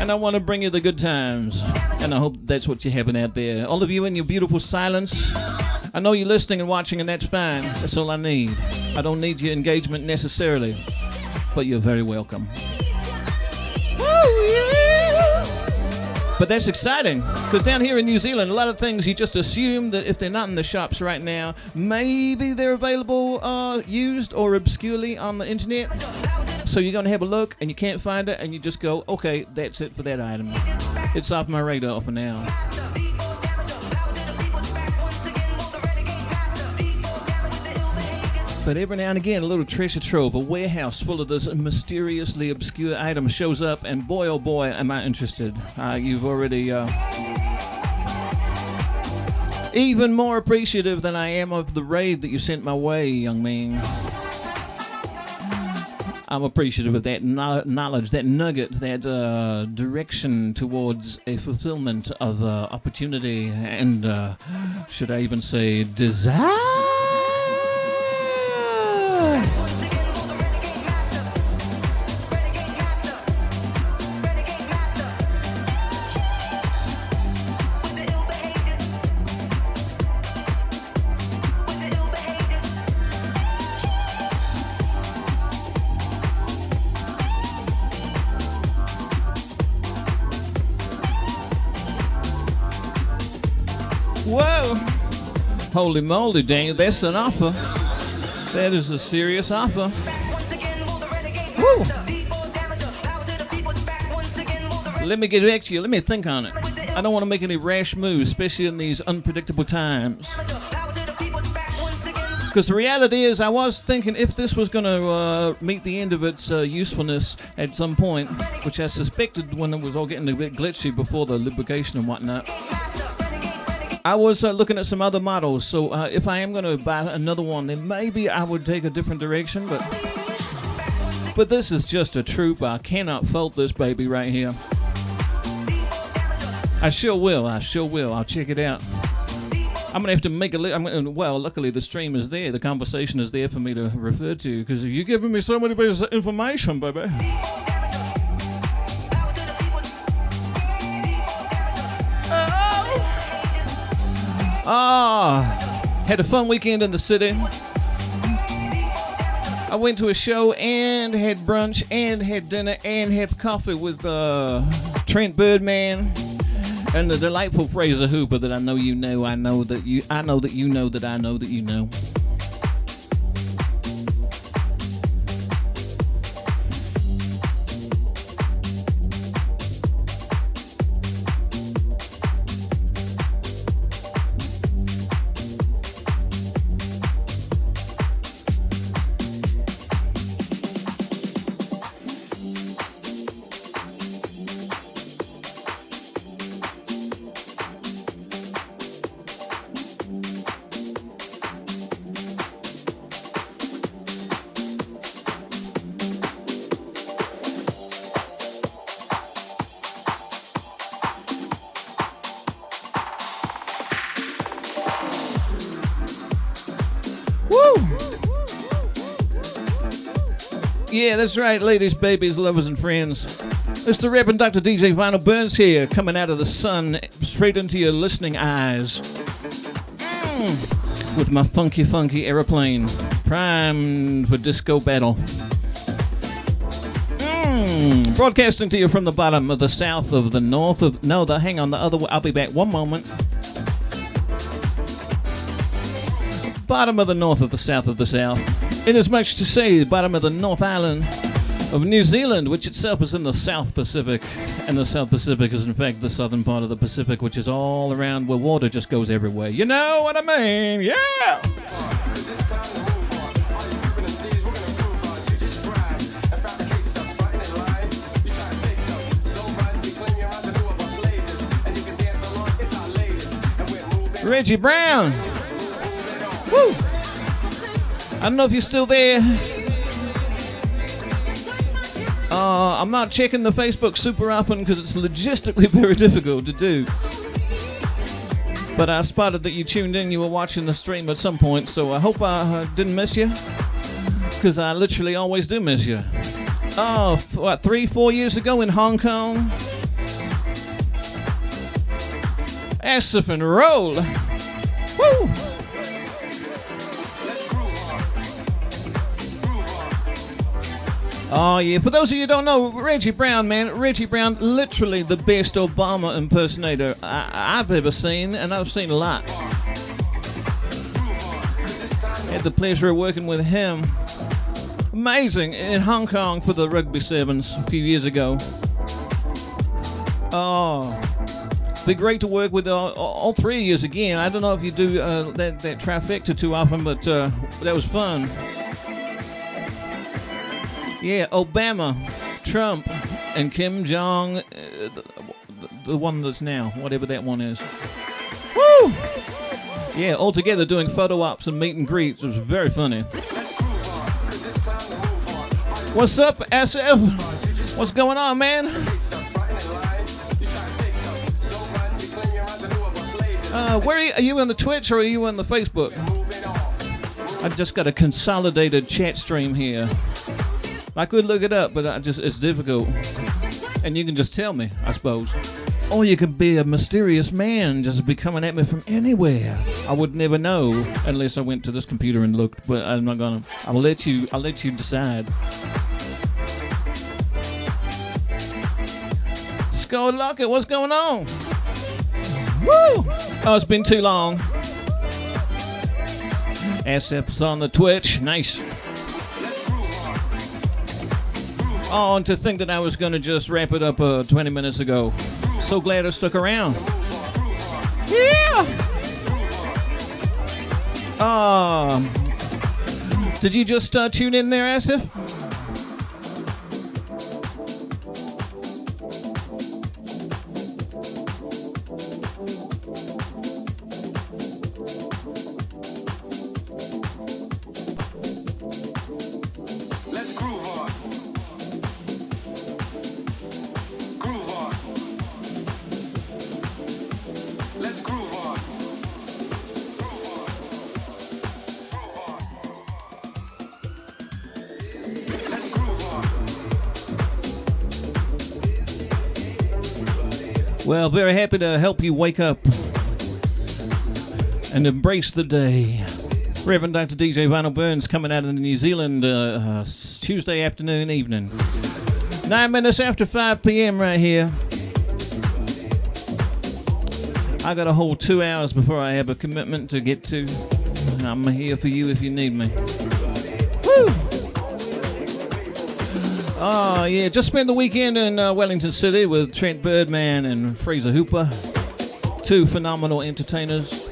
A: And I want to bring you the good times. And I hope that's what you're having out there. All of you in your beautiful silence. I know you're listening and watching, and that's fine. That's all I need. I don't need your engagement necessarily, but you're very welcome. Woo, yeah. But that's exciting, because down here in New Zealand, a lot of things you just assume that if they're not in the shops right now, maybe they're available used or obscurely on the internet. So you're going to have a look, and you can't find it, and you just go, okay, that's it for that item. It's off my radar for now. But every now and again, a little treasure trove, a warehouse full of this mysteriously obscure item shows up, and boy, oh boy, am I interested. You've already... even more appreciative than I am of the raid that you sent my way, young man. I'm appreciative of that knowledge, that nugget, that direction towards a fulfillment of opportunity and, should I even say, desire? Whoa! Holy moly, Daniel, that's an offer. That is a serious offer. Woo! Let me get back to you. Let me think on it. I don't want to make any rash moves, especially in these unpredictable times. Because the reality is, I was thinking if this was going to meet the end of its usefulness at some point, which I suspected when it was all getting a bit glitchy before the lubrication and whatnot, I was looking at some other models, so if I am going to buy another one, then maybe I would take a different direction, but this is just a troop. I cannot fault this baby right here. I sure will. I'll check it out. I'm going to have to make well, luckily the stream is there. The conversation is there for me to refer to, because you're giving me so many bits of information, baby. Had a fun weekend in the city. I went to a show and had brunch and had dinner and had coffee with Trent Birdman and the delightful Fraser Hooper that I know you know. I know that you know that I know that you know. Yeah, that's right, ladies, babies, lovers, and friends. It's the Reverend Dr. DJ Vinyl Burns here, coming out of the sun, straight into your listening eyes. With my funky, funky aeroplane, primed for disco battle. Broadcasting to you from the bottom of the south of the north of... No, hang on, the other way. I'll be back one moment. Bottom of the north of the south of the south. It is much to say, bottom of the North Island of New Zealand, which itself is in the South Pacific. And the South Pacific is, in fact, the southern part of the Pacific, which is all around where water just goes everywhere. You know what I mean? Yeah! Reggie Brown! Woo! I don't know if you're still there. I'm not checking the Facebook super often because it's logistically very difficult to do. But I spotted that you tuned in, you were watching the stream at some point, so I hope I didn't miss you. Because I literally always do miss you. Oh, 3-4 years ago in Hong Kong? Asif and roll! Woo! Oh yeah, for those of you who don't know, Reggie Brown, man, Reggie Brown, literally the best Obama impersonator I've ever seen, and I've seen a lot. Had the pleasure of working with him. Amazing, in Hong Kong for the Rugby Sevens a few years ago. Oh, be great to work with all three of you again. I don't know if you do that trifecta too often, but that was fun. Yeah, Obama, Trump, and Kim Jong, the one that's now, whatever that one is. Woo! Yeah, all together doing photo ops and meet and greets. It was very funny. What's up, SF? What's going on, man? Where are you on the Twitch or are you on the Facebook? I just got a consolidated chat stream here. I could look it up, but it's difficult. And you can just tell me, I suppose. Or you could be a mysterious man, just be coming at me from anywhere. I would never know unless I went to this computer and looked, but I'm not gonna. I'll let you decide. Skull Locket, what's going on? Woo! Oh, it's been too long. SF's on the Twitch, nice. Oh, and to think that I was going to just wrap it up 20 minutes ago. So glad I stuck around. Yeah! Did you just tune in there, Asif? Well, very happy to help you wake up and embrace the day. Reverend Dr. DJ Vinyl Burns coming out of New Zealand Tuesday afternoon, evening. 9 minutes after 5 p.m. right here. I got a whole 2 hours before I have a commitment to get to. I'm here for you if you need me. Woo! Oh, yeah, just spent the weekend in Wellington City with Trent Birdman and Fraser Hooper. Two phenomenal entertainers.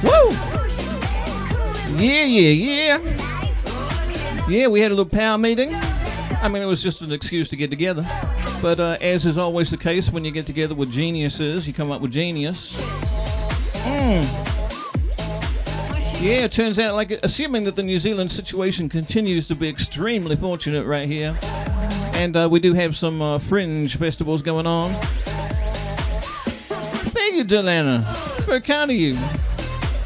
A: Woo! Yeah. Yeah, we had a little power meeting. I mean, it was just an excuse to get together. But as is always the case, when you get together with geniuses, you come up with genius. Yeah, it turns out, like, assuming that the New Zealand situation continues to be extremely fortunate right here, and we do have some fringe festivals going on. Thank you, Delana. Very kind of you.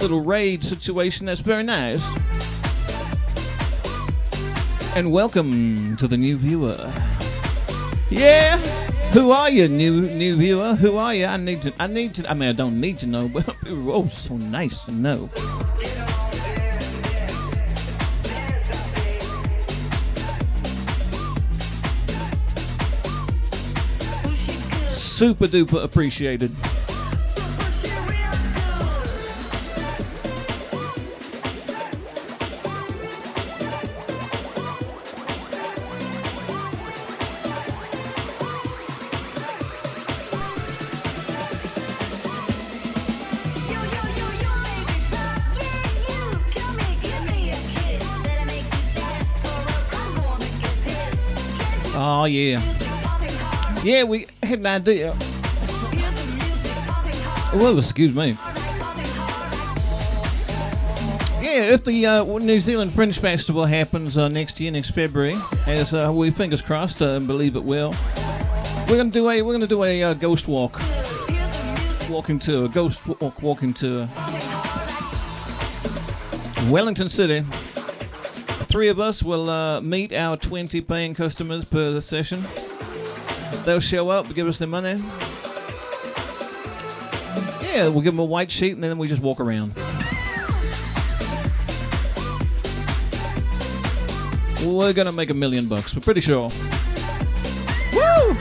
A: Little raid situation, that's very nice. And welcome to the new viewer. Yeah, who are you, new viewer? Who are you? I mean, I don't need to know, but oh, so nice to know. Super duper appreciated. Oh yeah. Yeah, we had an idea. Whoa, excuse me. Yeah, if the New Zealand Fringe Festival happens next year, next February, as we fingers crossed and believe it will, we're gonna do a ghost walk, walking tour, walking tour, Wellington City. 3 of us will meet our 20 paying customers per session. They'll show up, give us their money. Yeah, we'll give them a white sheet and then we just walk around. We're gonna make $1 million, we're pretty sure. Woo!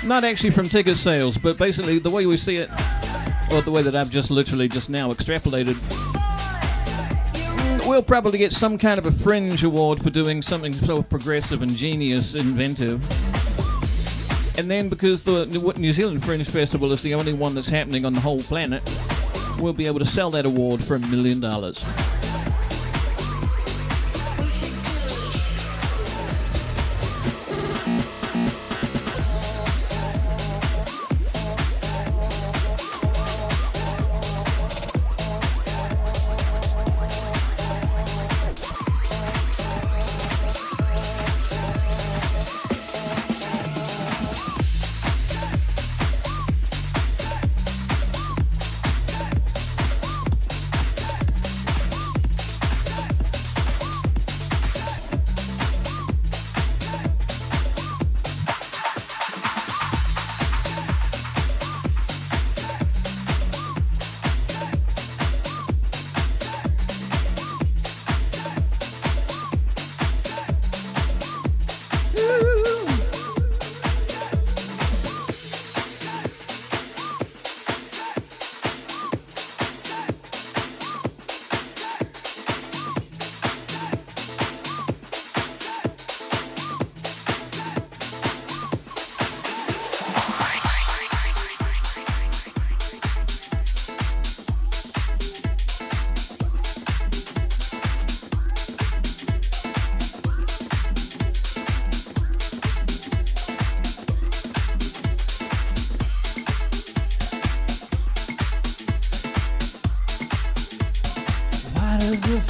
A: Not actually from ticket sales, but basically the way we see it, or the way that I've just literally just now extrapolated, we'll probably get some kind of a fringe award for doing something so progressive and genius, inventive. And then because the New Zealand Fringe Festival is the only one that's happening on the whole planet, we'll be able to sell that award for $1 million.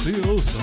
A: Feel so.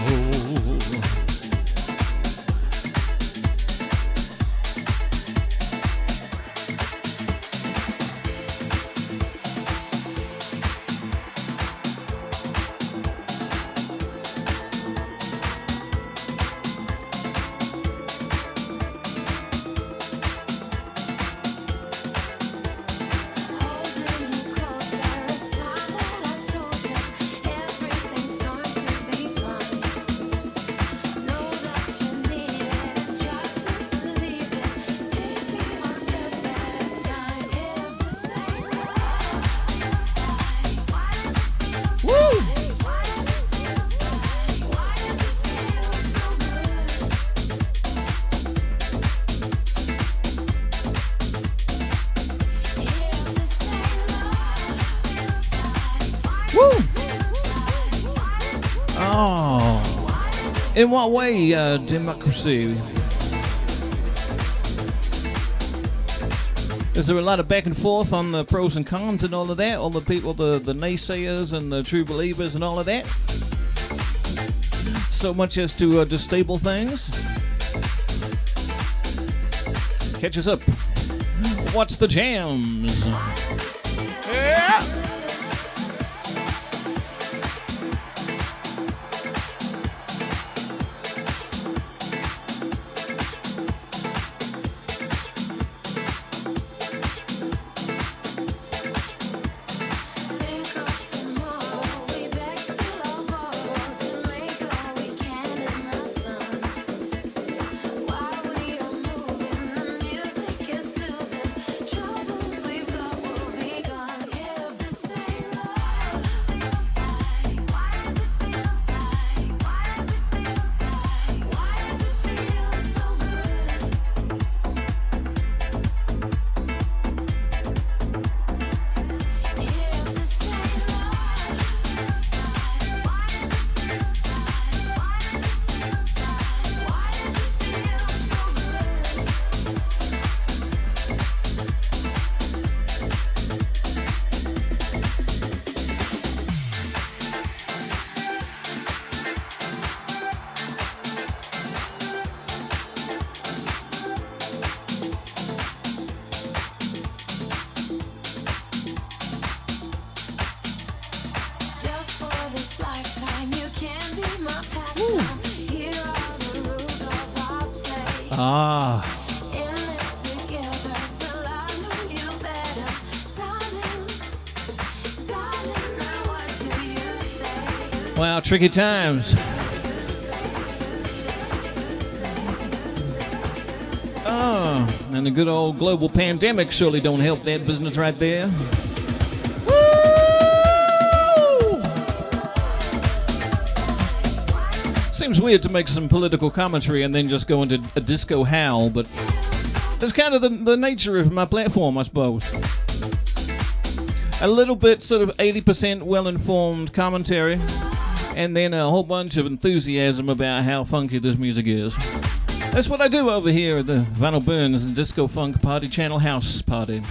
A: In what way, democracy? Is there a lot of back and forth on the pros and cons and all of that? All the people, the naysayers and the true believers and all of that? So much as to destable things? Catch us up. What's the jams? Yeah! Ah. Wow, tricky times. Oh, and the good old global pandemic surely don't help that business right there. Seems weird to make some political commentary and then just go into a disco howl, but that's kind of the nature of my platform, I suppose. A little bit sort of 80% well-informed commentary, and then a whole bunch of enthusiasm about how funky this music is. That's what I do over here at the Vinyl Burns and Disco Funk Party Channel House Party.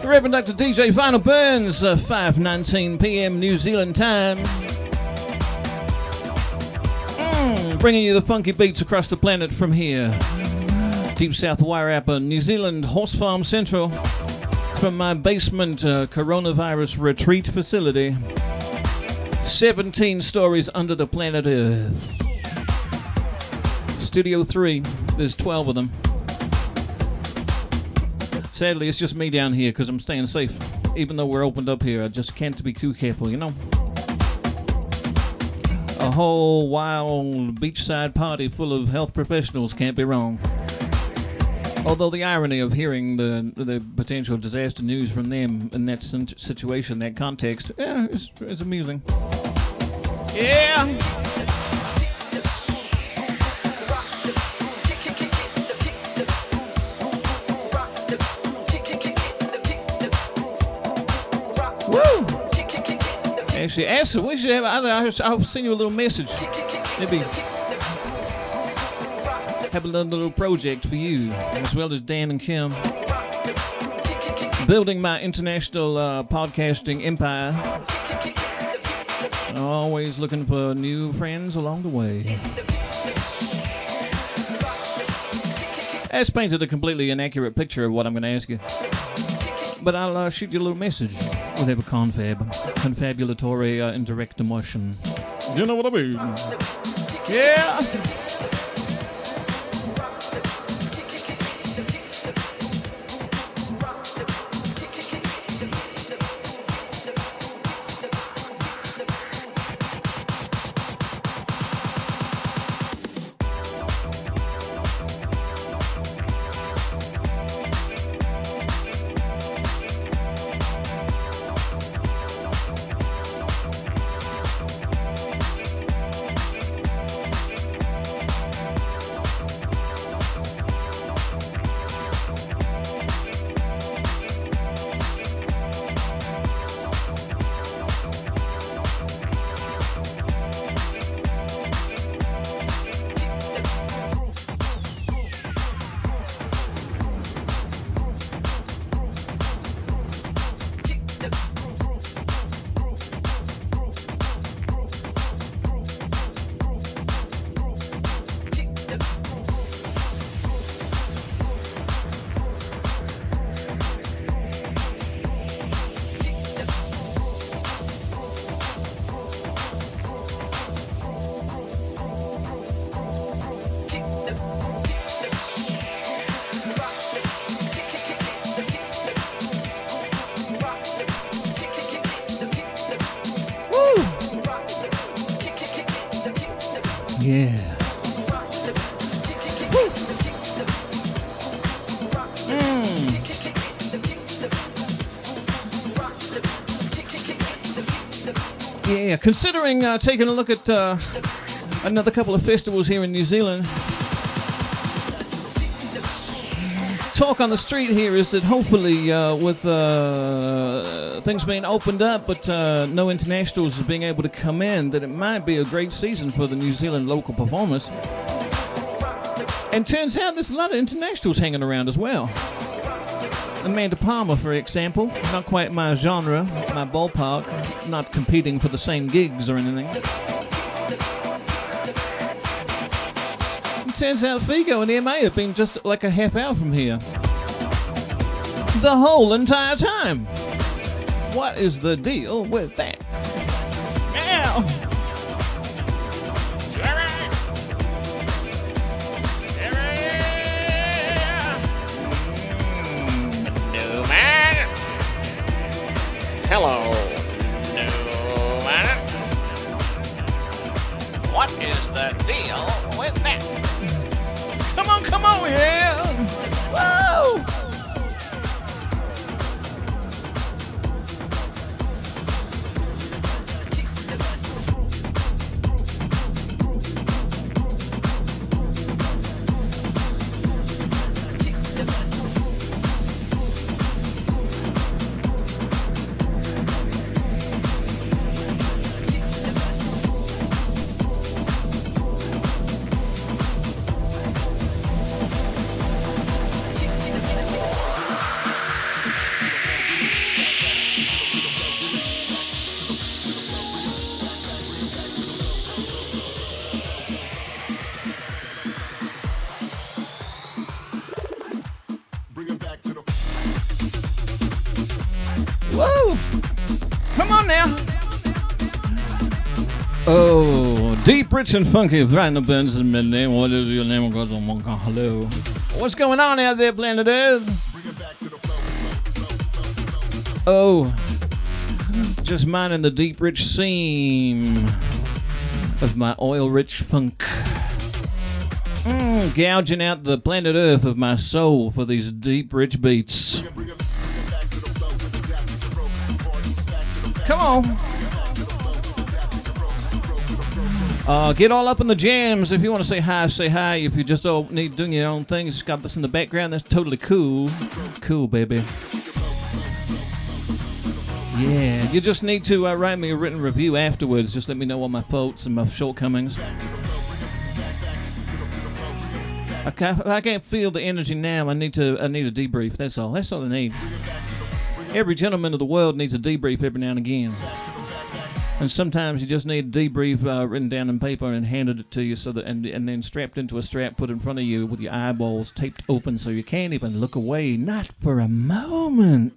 A: Reverend Dr. DJ Vinyl Burns, 5:19 p.m. New Zealand time. Bringing you the funky beats across the planet from here. Deep South Wairarapa, New Zealand, Horse Farm Central. From my basement coronavirus retreat facility. 17 stories under the planet Earth. Studio 3, there's 12 of them. Sadly, it's just me down here because I'm staying safe. Even though we're opened up here, I just can't be too careful, you know? A whole wild beachside party full of health professionals can't be wrong. Although the irony of hearing the potential disaster news from them in that situation, that context, is amusing. Yeah! Actually, Asa, we should have. I'll send you a little message. Maybe have a little project for you, as well as Dan and Kim. Building my international podcasting empire. Always looking for new friends along the way. That's painted a completely inaccurate picture of what I'm going to ask you. But I'll shoot you a little message. Whatever confabulatory indirect emotion. You know what I mean? Yeah! Yeah. Yeah, considering taking a look at another couple of festivals here in New Zealand, talk on the street here is that hopefully with things being opened up but no internationals being able to come in, that it might be a great season for the New Zealand local performers. And turns out there's a lot of internationals hanging around as well. Amanda Palmer, for example, not quite my genre, my ballpark, not competing for the same gigs or anything. It turns out Figo and MA have been just like a half hour from here. The whole entire time. What is the deal with that? Now.
C: Hello, Newman. What is the deal with that?
A: Come on, yeah! Whoa! Whoa! Come on now! Oh, deep, rich, and funky. Brandon Burns is my name. What is your name? Hello. What's going on out there, Planet Earth? Oh, just minding the deep, rich seam of my oil-rich funk. Gouging out the planet Earth of my soul for these deep, rich beats. Come on. Get all up in the jams. If you want to say hi, say hi. If you just don't need doing your own thing, just got this in the background, that's totally cool. Cool, baby. Yeah, you just need to write me a written review afterwards. Just let me know all my faults and my shortcomings. I can't feel the energy now. I need a debrief. That's all. That's all I need. Every gentleman of the world needs a debrief every now and again. And sometimes you just need a debrief written down in paper and handed it to you, so that and then strapped into a strap put in front of you with your eyeballs taped open so you can't even look away, not for a moment.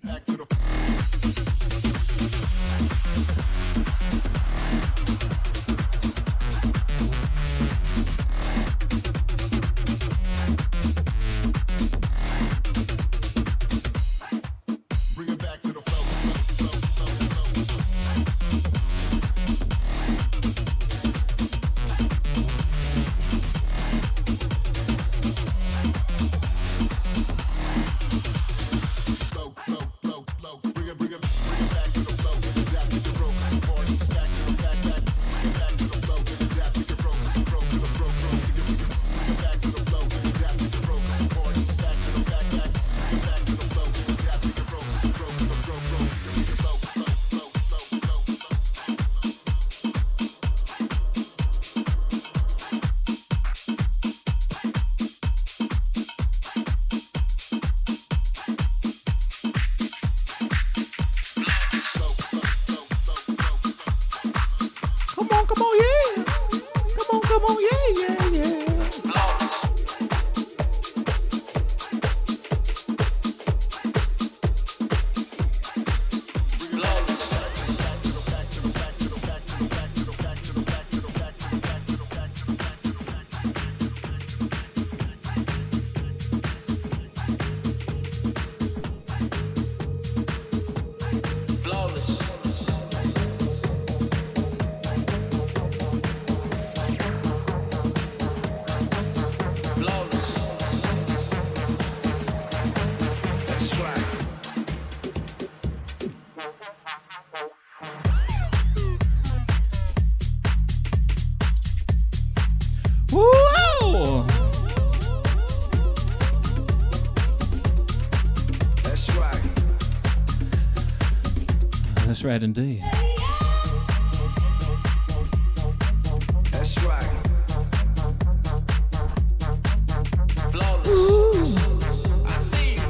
A: Whoa!
D: That's right.
A: That's right indeed.
D: That's right. Flawless. I see you.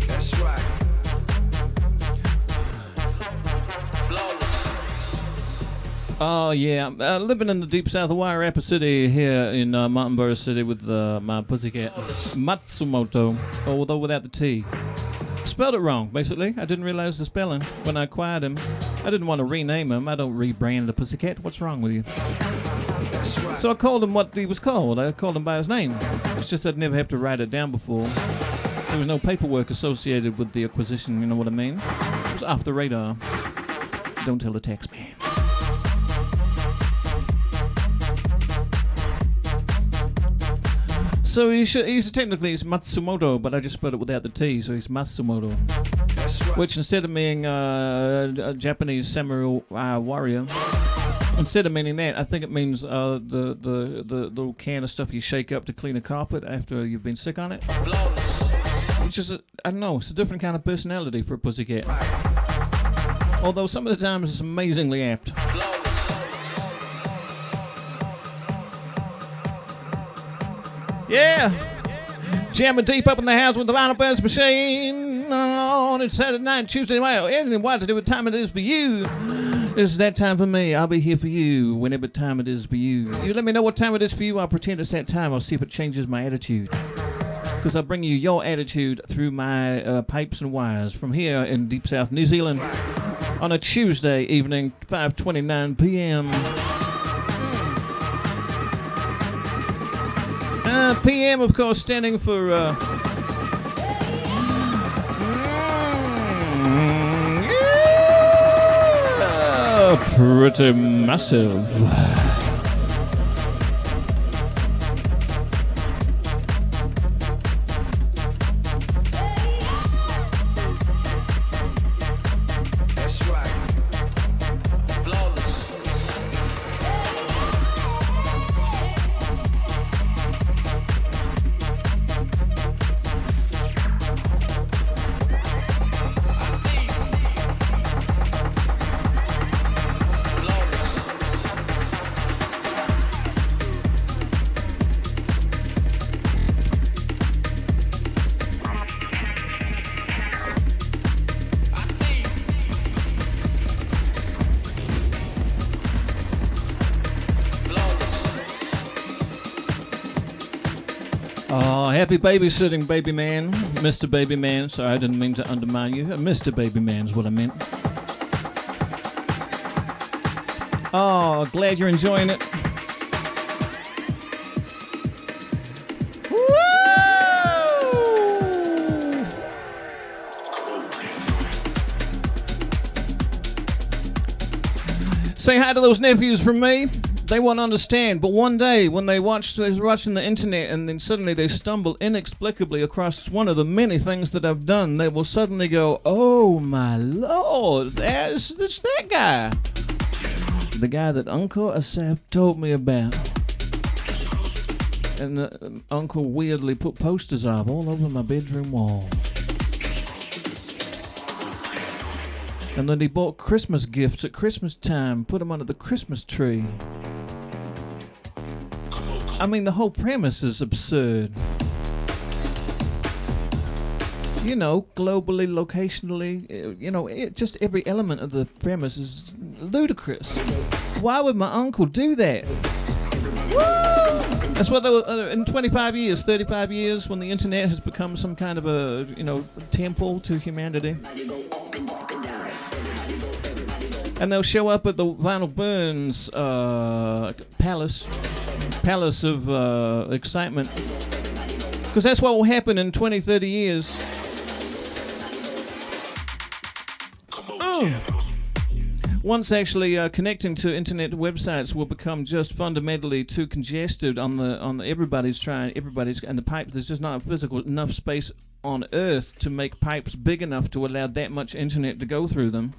D: That's right. Flawless.
A: Oh, yeah. Living in the deep south of Wairarapa City here in Mountain City with my pussycat, Matsumoto, although without the T. Spelled it wrong, basically. I didn't realize the spelling when I acquired him. I didn't want to rename him. I don't rebrand the pussycat. What's wrong with you? So I called him what he was called. I called him by his name. It's just I'd never have to write it down before. There was no paperwork associated with the acquisition, you know what I mean? It was off the radar. Don't tell the tax man. So he's technically Matsumoto, but I just spelled it without the T, so he's Matsumoto. Which instead of being a Japanese samurai warrior, instead of meaning that, I think it means the little can of stuff you shake up to clean a carpet after you've been sick on it. It's just, I don't know, it's a different kind of personality for a pussycat. Although some of the times it's amazingly apt. Yeah! Jamming deep up in the house with the Vinyl Burns machine on it's Saturday night, Tuesday night. Anything what to do with time it is for you. This is that time for me. I'll be here for you whenever time it is for you. You let me know what time it is for you. I'll pretend it's that time. I'll see if it changes my attitude. Because I'll bring you your attitude through my pipes and wires from here in Deep South New Zealand on a Tuesday evening, 5:29 p.m. PM, of course, standing for pretty massive.
D: That's right. Flawless.
A: Oh, happy babysitting, baby man. Mr. Baby Man. Sorry, I didn't mean to undermine you. Mr. Baby Man's what I meant. Oh, glad you're enjoying it. Woo! Say hi to those nephews from me. They won't understand, but one day when they're watching the internet and then suddenly they stumble inexplicably across one of the many things that I've done, they will suddenly go, "Oh my lord, that's that guy. The guy that Uncle Asaf told me about." And Uncle weirdly put posters of all over my bedroom wall. And then he bought Christmas gifts at Christmas time, put them under the Christmas tree. I mean, the whole premise is absurd. You know, globally, locationally, just every element of the premise is ludicrous. Why would my uncle do that? Woo! That's what they were, in 25 years, 35 years, when the internet has become some kind of a, temple to humanity. And they'll show up at the Vinyl Burns palace of excitement. Because that's what will happen in 20, 30 years. Once actually connecting to internet websites will become just fundamentally too congested on the everybody's and the pipe. There's just not enough space on Earth to make pipes big enough to allow that much internet to go through them.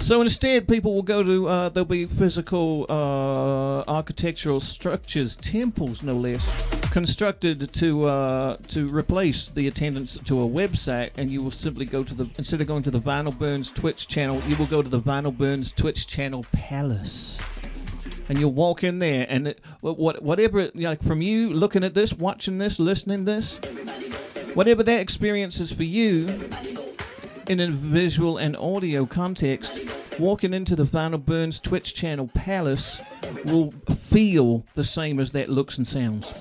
A: So instead, people will go to, there'll be physical architectural structures, temples no less, constructed to replace the attendance to a website, and you will simply go to instead of going to the Vinyl Burns Twitch channel, you will go to the Vinyl Burns Twitch channel palace. And you'll walk in there, and whatever, from you looking at this, watching this, listening this, whatever that experience is for you, in a visual and audio context, walking into the Vinyl Burns Twitch channel palace will feel the same as that looks and sounds.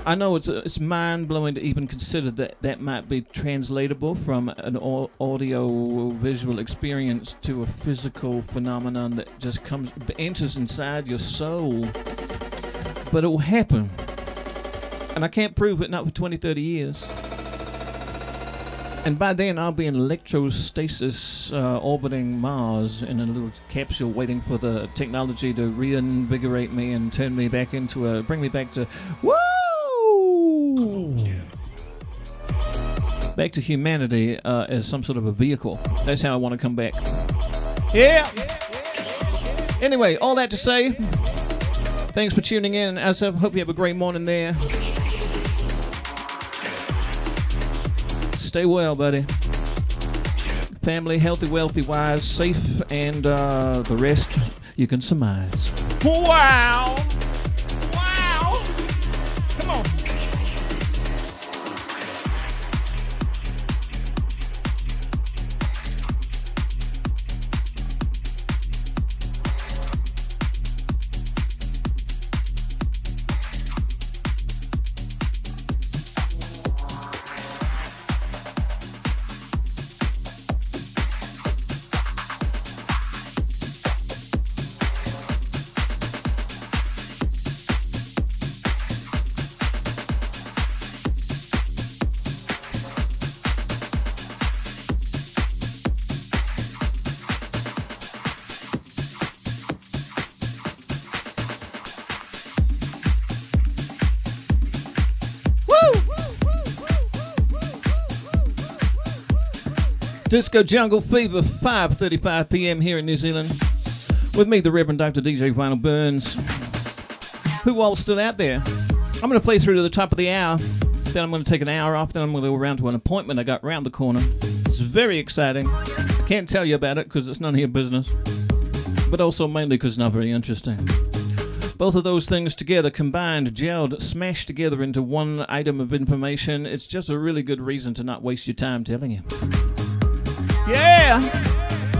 A: I know it's mind-blowing to even consider that might be translatable from an audio-visual experience to a physical phenomenon that just enters inside your soul. But it will happen. And I can't prove it, not for 20, 30 years. And by then, I'll be in electrostasis orbiting Mars in a little capsule waiting for the technology to reinvigorate me and turn me back into bring me back to, back to humanity as some sort of a vehicle. That's how I want to come back. Yeah! Anyway, all that to say, thanks for tuning in. I hope you have a great morning there. Stay well, buddy. Family, healthy, wealthy, wise, safe, and the rest you can surmise. Wow! Wow! Come on. Disco Jungle Fever, 5:35 p.m. here in New Zealand. With me, the Reverend Dr. DJ Vinyl Burns. Who all's still out there? I'm going to play through to the top of the hour. Then I'm going to take an hour off. Then I'm going to go around to an appointment I got around the corner. It's very exciting. I can't tell you about it because it's none of your business. But also mainly because it's not very interesting. Both of those things together, combined, gelled, smashed together into one item of information. It's just a really good reason to not waste your time telling you. Yeah!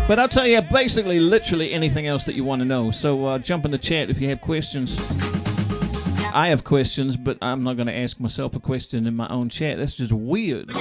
A: But I'll tell you basically literally anything else that you want to know. So jump in the chat if you have questions. I have questions, but I'm not going to ask myself a question in my own chat. That's just weird.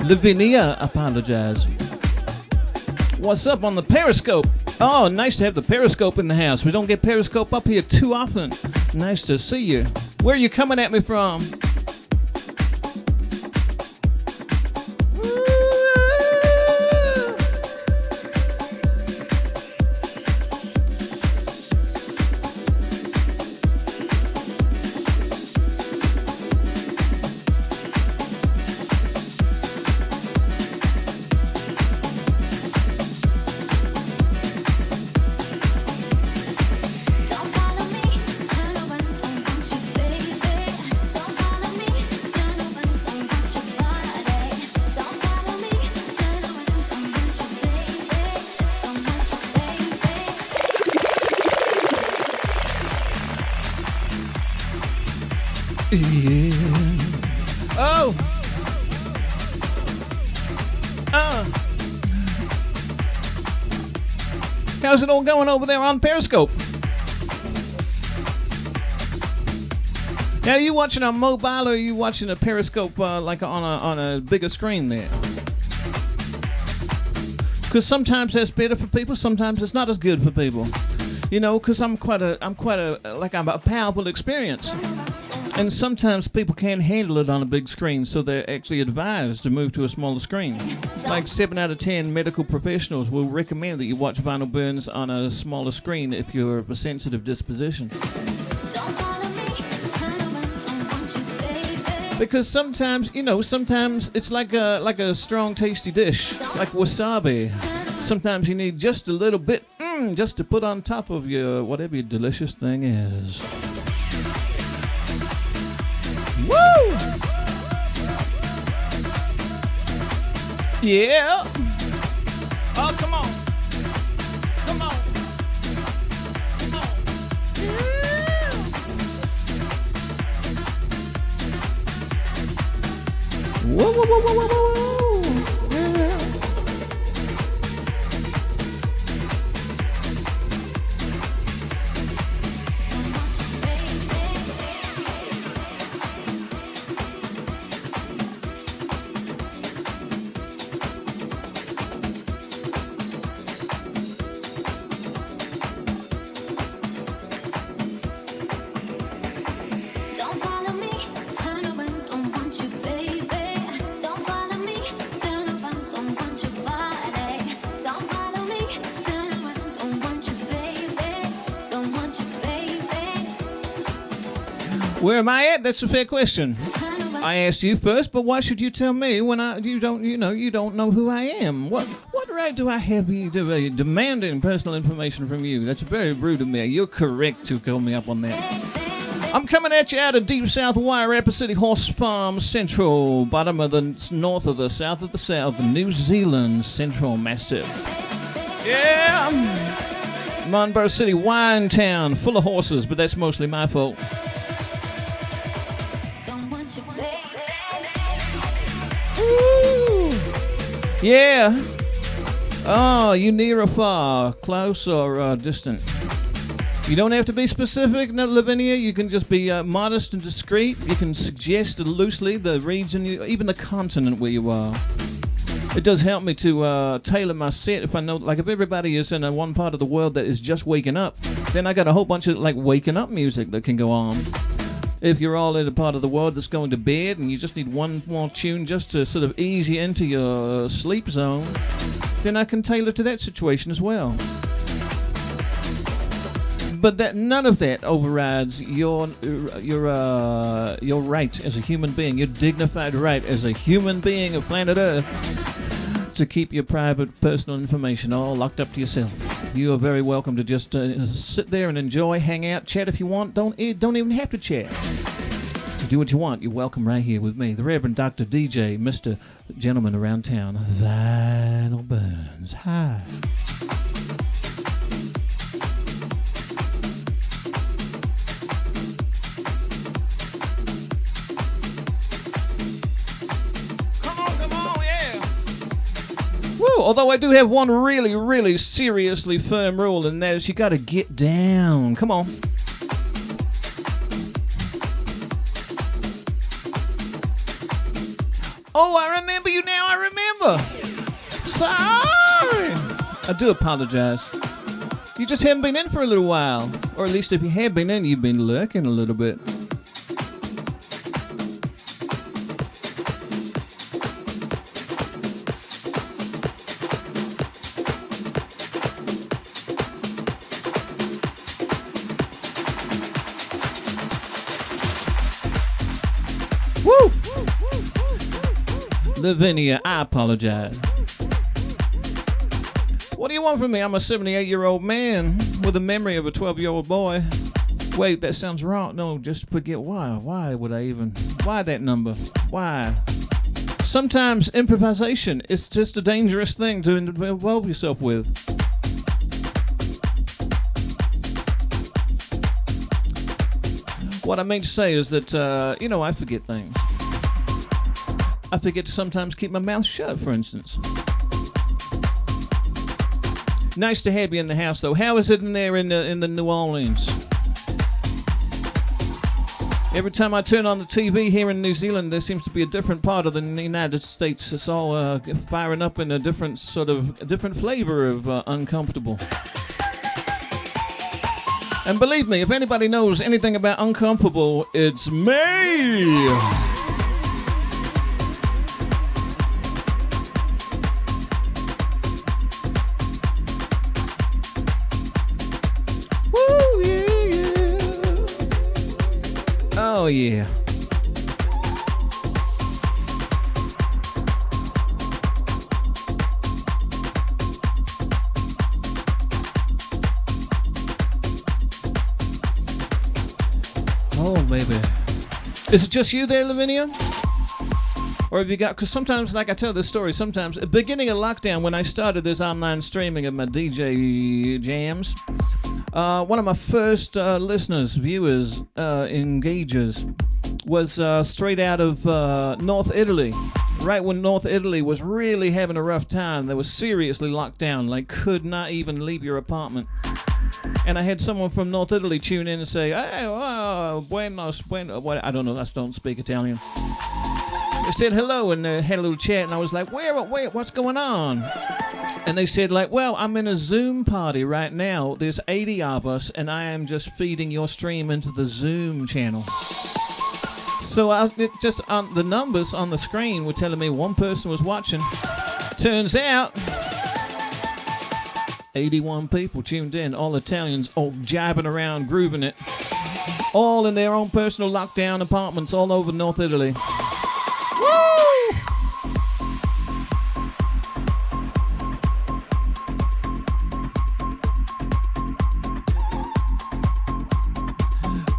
A: Lavinia, apologize. What's up on the Periscope? Oh, nice to have the Periscope in the house. We don't get Periscope up here too often. Nice to see you. Where are you coming at me from? How's it all going over there on Periscope? Now, are you watching on mobile or are you watching a Periscope like on a bigger screen there? Because sometimes that's better for people, sometimes it's not as good for people. You know, because I'm quite a powerful experience. And sometimes people can't handle it on a big screen, so they're actually advised to move to a smaller screen. Like 7 out of 10 medical professionals will recommend that you watch Vinyl Burns on a smaller screen if you're of a sensitive disposition. Because sometimes, you know, sometimes it's like a strong, tasty dish, like wasabi. Sometimes you need just a little bit, just to put on top of your whatever your delicious thing is. Woo! Yeah! Oh, come on! Come on! Whoa, whoa, whoa, whoa, whoa, whoa. Yeah.
E: Don't follow me, turn around, don't want you, baby. Don't follow me, turn around, don't want your body. Don't follow me, turn around, don't want you, baby. Don't want you, baby.
A: Where am I at? That's a fair question.
E: Turn around.
A: I asked you first, but why should you tell me when you don't know who I am? What right do I have you demanding personal information from you? That's very rude of me. You're correct to call me up on that. I'm coming at you out of deep south wire, Rapid City Horse Farm Central, bottom of the north of the south of the south, New Zealand Central Massive. Yeah! Marlborough City, wine town, full of horses, but that's mostly my fault.
E: Don't want you, baby.
A: Ooh. Yeah. Oh, you near or far, close or distant? You don't have to be specific, Lavinia. You can just be modest and discreet. You can suggest loosely the region, even the continent where you are. It does help me to tailor my set. If I know, like, if everybody is in one part of the world that is just waking up, then I got a whole bunch of like waking up music that can go on. If you're all in a part of the world that's going to bed and you just need one more tune just to sort of ease you into your sleep zone, then I can tailor to that situation as well. But that none of that overrides your right as a human being, your dignified right as a human being of planet Earth, to keep your private, personal information all locked up to yourself. You are very welcome to just sit there and enjoy, hang out, chat if you want. Don't even have to chat. Do what you want. You're welcome right here with me, the Reverend Dr. DJ, Mr. Gentleman around town, Vinyl Burns. Hi. Although I do have one really, really seriously firm rule, and that is you gotta get down. Come on. Oh, I remember you now, I remember. Sorry. I do apologize. You just haven't been in for a little while. Or at least if you have been in, you've been lurking a little bit. Woo! Lavinia, I apologize. What do you want from me? I'm a 78-year-old man with a memory of a 12-year-old boy. Wait, that sounds wrong. No, just forget why. Why would I even? Why that number? Why? Sometimes improvisation is just a dangerous thing to involve yourself with. What I mean to say is that, I forget things. I forget to sometimes keep my mouth shut, for instance. Nice to have you in the house, though. How is it in there in the New Orleans? Every time I turn on the TV here in New Zealand, there seems to be a different part of the United States. It's all firing up in a different flavor of uncomfortable. And believe me, if anybody knows anything about uncomfortable, it's me! Woo, yeah. Oh, yeah. Oh, baby. Is it just you there, Lavinia? Or have you got... Because sometimes, like I tell this story, sometimes, at the beginning of lockdown, when I started this online streaming of my DJ jams, one of my first listeners, viewers, engagers, was straight out of North Italy. right when North Italy was really having a rough time. They were seriously locked down, like could not even leave your apartment. And I had someone from North Italy tune in and say, "Hey, buenos, what? I don't know, I don't speak Italian." They said hello and had a little chat, and I was like, wait, what's going on? And they said, like, well, I'm in a Zoom party right now. There's 80 of us, and I am just feeding your stream into the Zoom channel. So it just on the numbers on the screen were telling me one person was watching. Turns out 81 people tuned in, all Italians, all jabbing around, grooving it, all in their own personal lockdown apartments all over North Italy.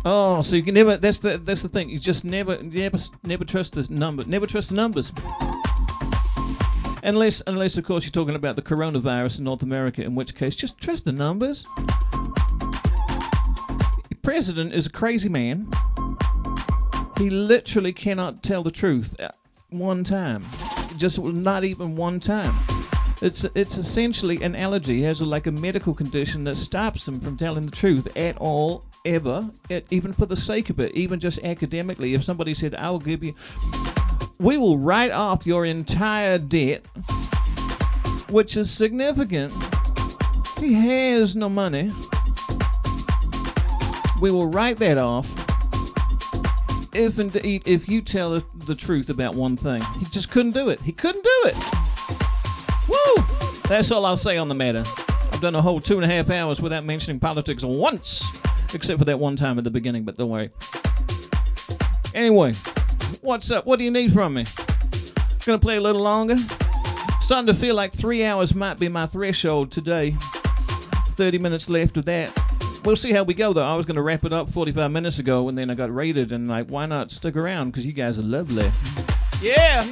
A: Oh, so you can never. That's the thing. You just never trust the number. Never trust the numbers. Unless of course you're talking about the coronavirus in North America, in which case just trust the numbers. The president is a crazy man. He literally cannot tell the truth at one time. Just not even one time. It's essentially an allergy. He has like a medical condition that stops him from telling the truth at all, ever, even for the sake of it, even just academically. If somebody said, I'll give you, we will write off your entire debt, which is significant. He has no money. We will write that off if indeed, if you tell the truth about one thing. He just couldn't do it. He couldn't do it. Woo! That's all I'll say on the matter. I've done a whole 2.5 hours without mentioning politics once, except for that one time at the beginning, but don't worry. Anyway, what's up? What do you need from me? Gonna play a little longer? Starting to feel like 3 hours might be my threshold today. 30 minutes left of that. We'll see how we go, though. I was going to wrap it up 45 minutes ago, and then I got raided, and like, why not stick around? Because you guys are lovely. Yeah!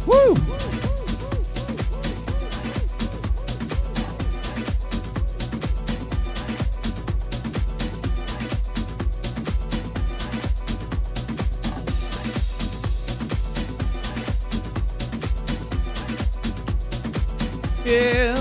A: Woo! Yeah.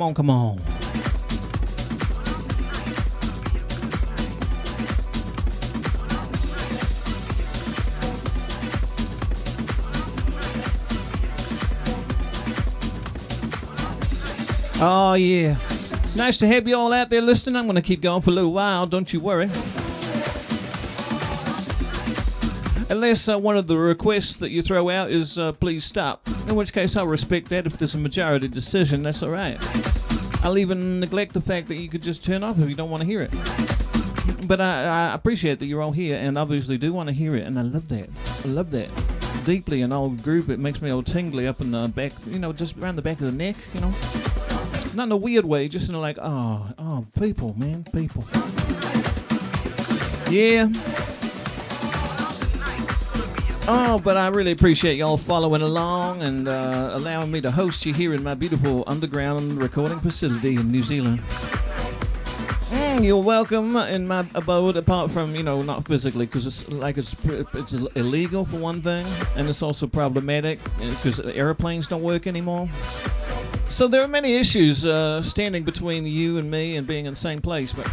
A: on, come on. Oh, yeah. Nice to have you all out there listening. I'm going to keep going for a little while, don't you worry. Unless one of the requests that you throw out is please stop. In which case I'll respect that. If there's a majority decision, that's all right. I'll even neglect the fact that you could just turn off if you don't want to hear it. But I appreciate that you're all here and obviously do want to hear it. And I love that. I love that. Deeply an old group. It makes me all tingly up in the back, you know, just around the back of the neck, you know. Not in a weird way, just in a like, oh, people, man, people. Yeah. Oh, but I really appreciate y'all following along and allowing me to host you here in my beautiful underground recording facility in New Zealand. You're welcome in my abode, apart from, you know, not physically, because it's illegal for one thing, and it's also problematic because airplanes don't work anymore. So there are many issues standing between you and me and being in the same place, but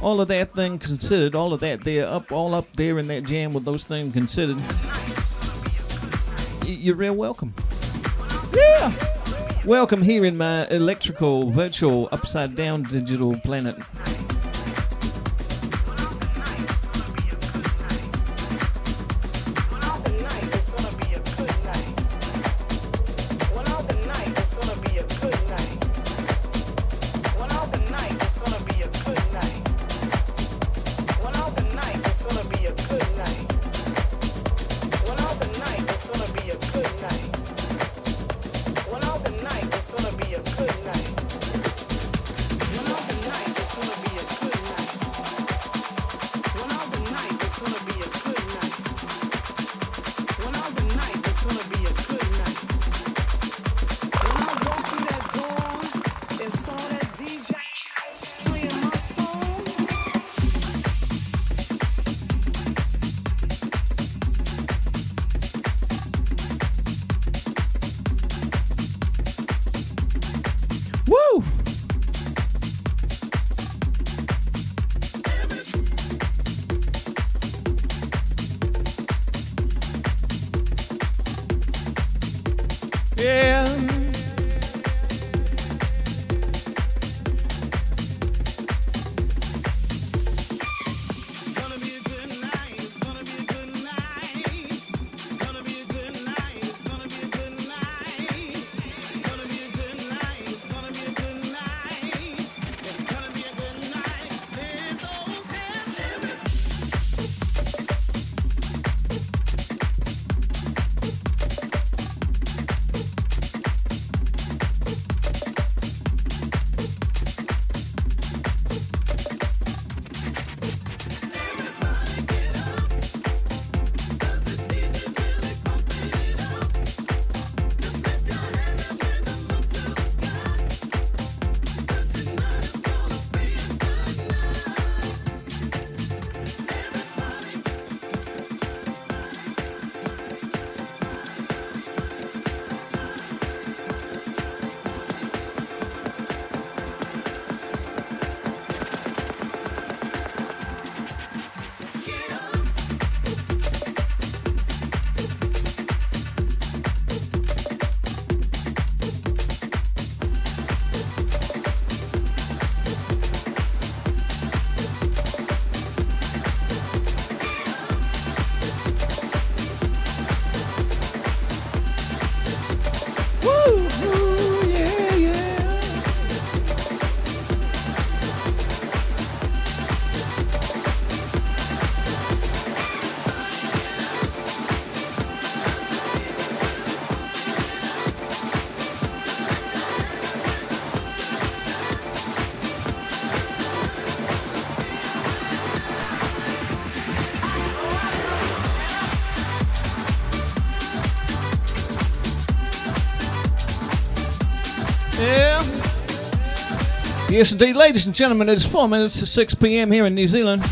A: all of that thing considered, all of that there, all up there in that jam with those things considered, you're real welcome. Yeah! Welcome here in my electrical, virtual, upside-down digital planet. Yes, indeed, ladies and gentlemen, it's 4 minutes to 6 p.m. here in New Zealand.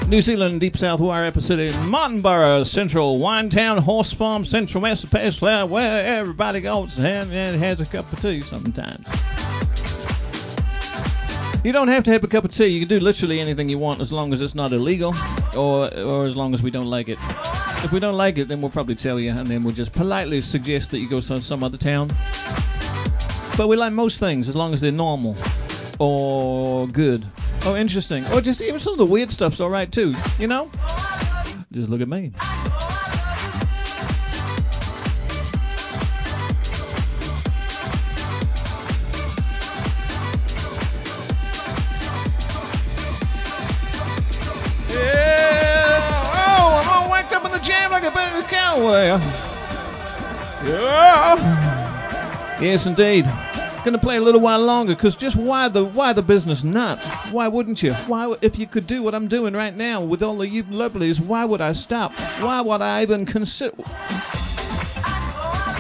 A: New Zealand, Deep South Wairarapa City, Martinborough, Central, Winetown, Horse Farm, Central Massapasla, where everybody goes and has a cup of tea sometimes. You don't have to have a cup of tea. You can do literally anything you want as long as it's not illegal or as long as we don't like it. If we don't like it, then we'll probably tell you, and then we'll just politely suggest that you go to some other town. But we like most things as long as they're normal or good or interesting or just even some of the weird stuff's all right too, you know? Just look at me. Jam like a big cowboy. Yeah. Yes, indeed. Gonna play a little while longer, because just why the business not? Why wouldn't you? Why, if you could do what I'm doing right now with all of you lovelies, why would I stop? Why would I even consider?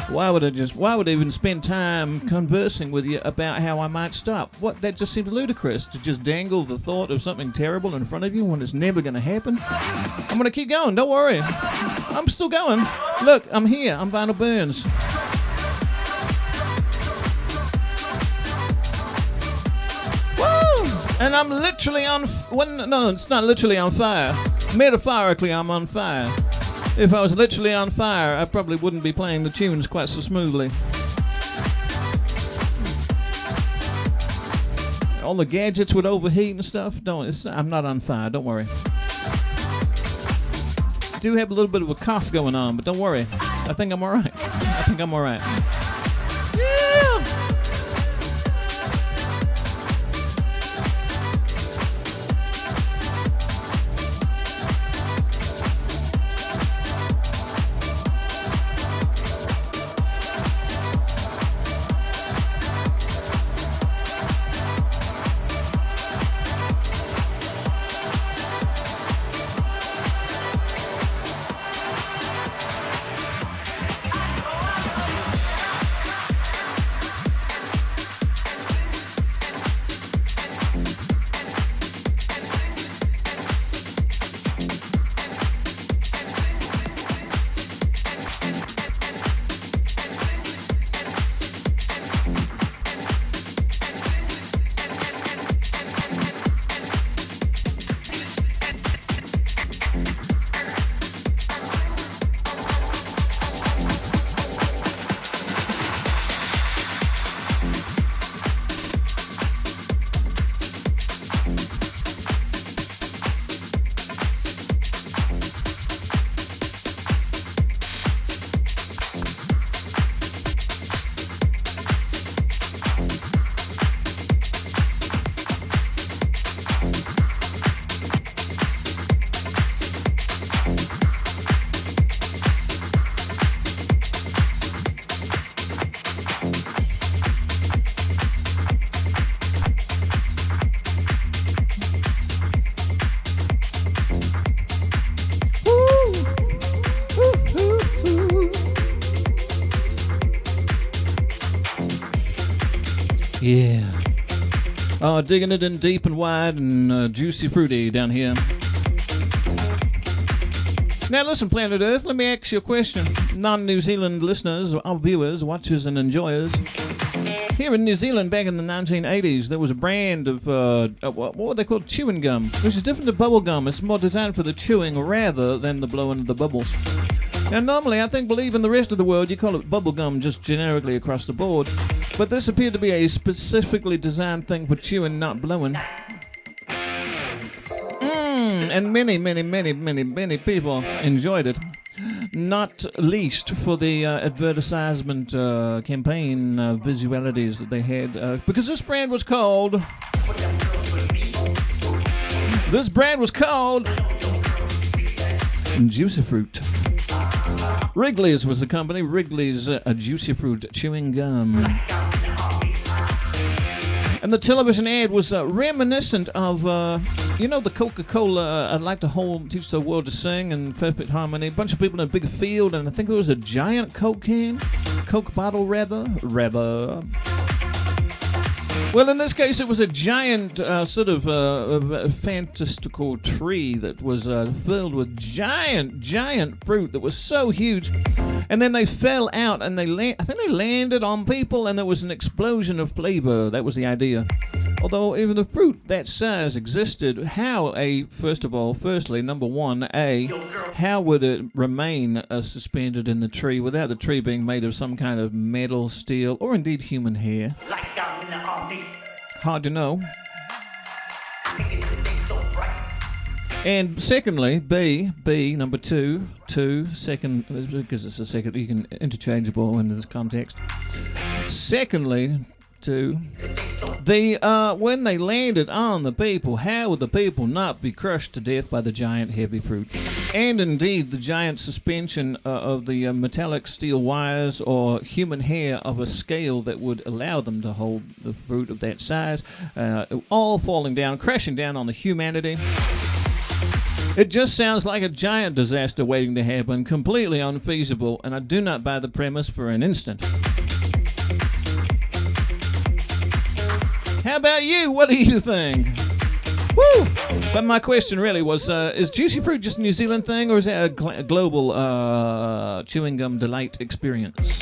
A: Why would I even spend time conversing with you about how I might stop? What, that just seems ludicrous, to just dangle the thought of something terrible in front of you when it's never gonna happen. I'm gonna keep going, don't worry. I'm still going. Look, I'm here, I'm Vinyl Burns. Woo! And I'm literally on, no, it's not literally on fire. Metaphorically, I'm on fire. If I was literally on fire, I probably wouldn't be playing the tunes quite so smoothly. All the gadgets would overheat and stuff. I'm not on fire, don't worry. I do have a little bit of a cough going on, but don't worry. I think I'm alright. Yeah! Yeah. Oh, digging it in deep and wide and juicy fruity down here. Now listen, Planet Earth, let me ask you a question. Non-New Zealand listeners, our viewers, watchers and enjoyers. Here in New Zealand back in the 1980s, there was a brand of, what were they called? Chewing gum, which is different to bubble gum. It's more designed for the chewing rather than the blowing of the bubbles. Now normally, I believe in the rest of the world, you call it bubble gum just generically across the board. But this appeared to be a specifically designed thing for chewing, not blowing. And many people enjoyed it. Not least for the advertisement campaign visualities that they had. Because this brand was called... Juicy Fruit. Wrigley's was the company. Wrigley's Juicy Fruit chewing gum. And the television ad was reminiscent of, the Coca-Cola, I'd like to teach the world to sing in perfect harmony. A bunch of people in a big field, and I think there was a giant Coke bottle, rather. Well, in this case, it was a giant fantastical tree that was filled with giant fruit that was so huge. And then they fell out, and I think they landed on people, and there was an explosion of flavor. That was the idea. Although even the fruit that size existed, firstly, number one, how would it remain suspended in the tree without the tree being made of some kind of metal, steel, or indeed human hair? Hard to know. And secondly, B, number two, second, because it's a second, you can interchangeable in this context. Secondly, when they landed on the people, how would the people not be crushed to death by the giant heavy fruit? And indeed, the giant suspension of the metallic steel wires or human hair of a scale that would allow them to hold the fruit of that size, all falling down, crashing down on the humanity. It just sounds like a giant disaster waiting to happen, completely unfeasible, and I do not buy the premise for an instant. How about you? What do you think? Woo! But my question really was, is Juicy Fruit just a New Zealand thing, or is that a global chewing gum delight experience?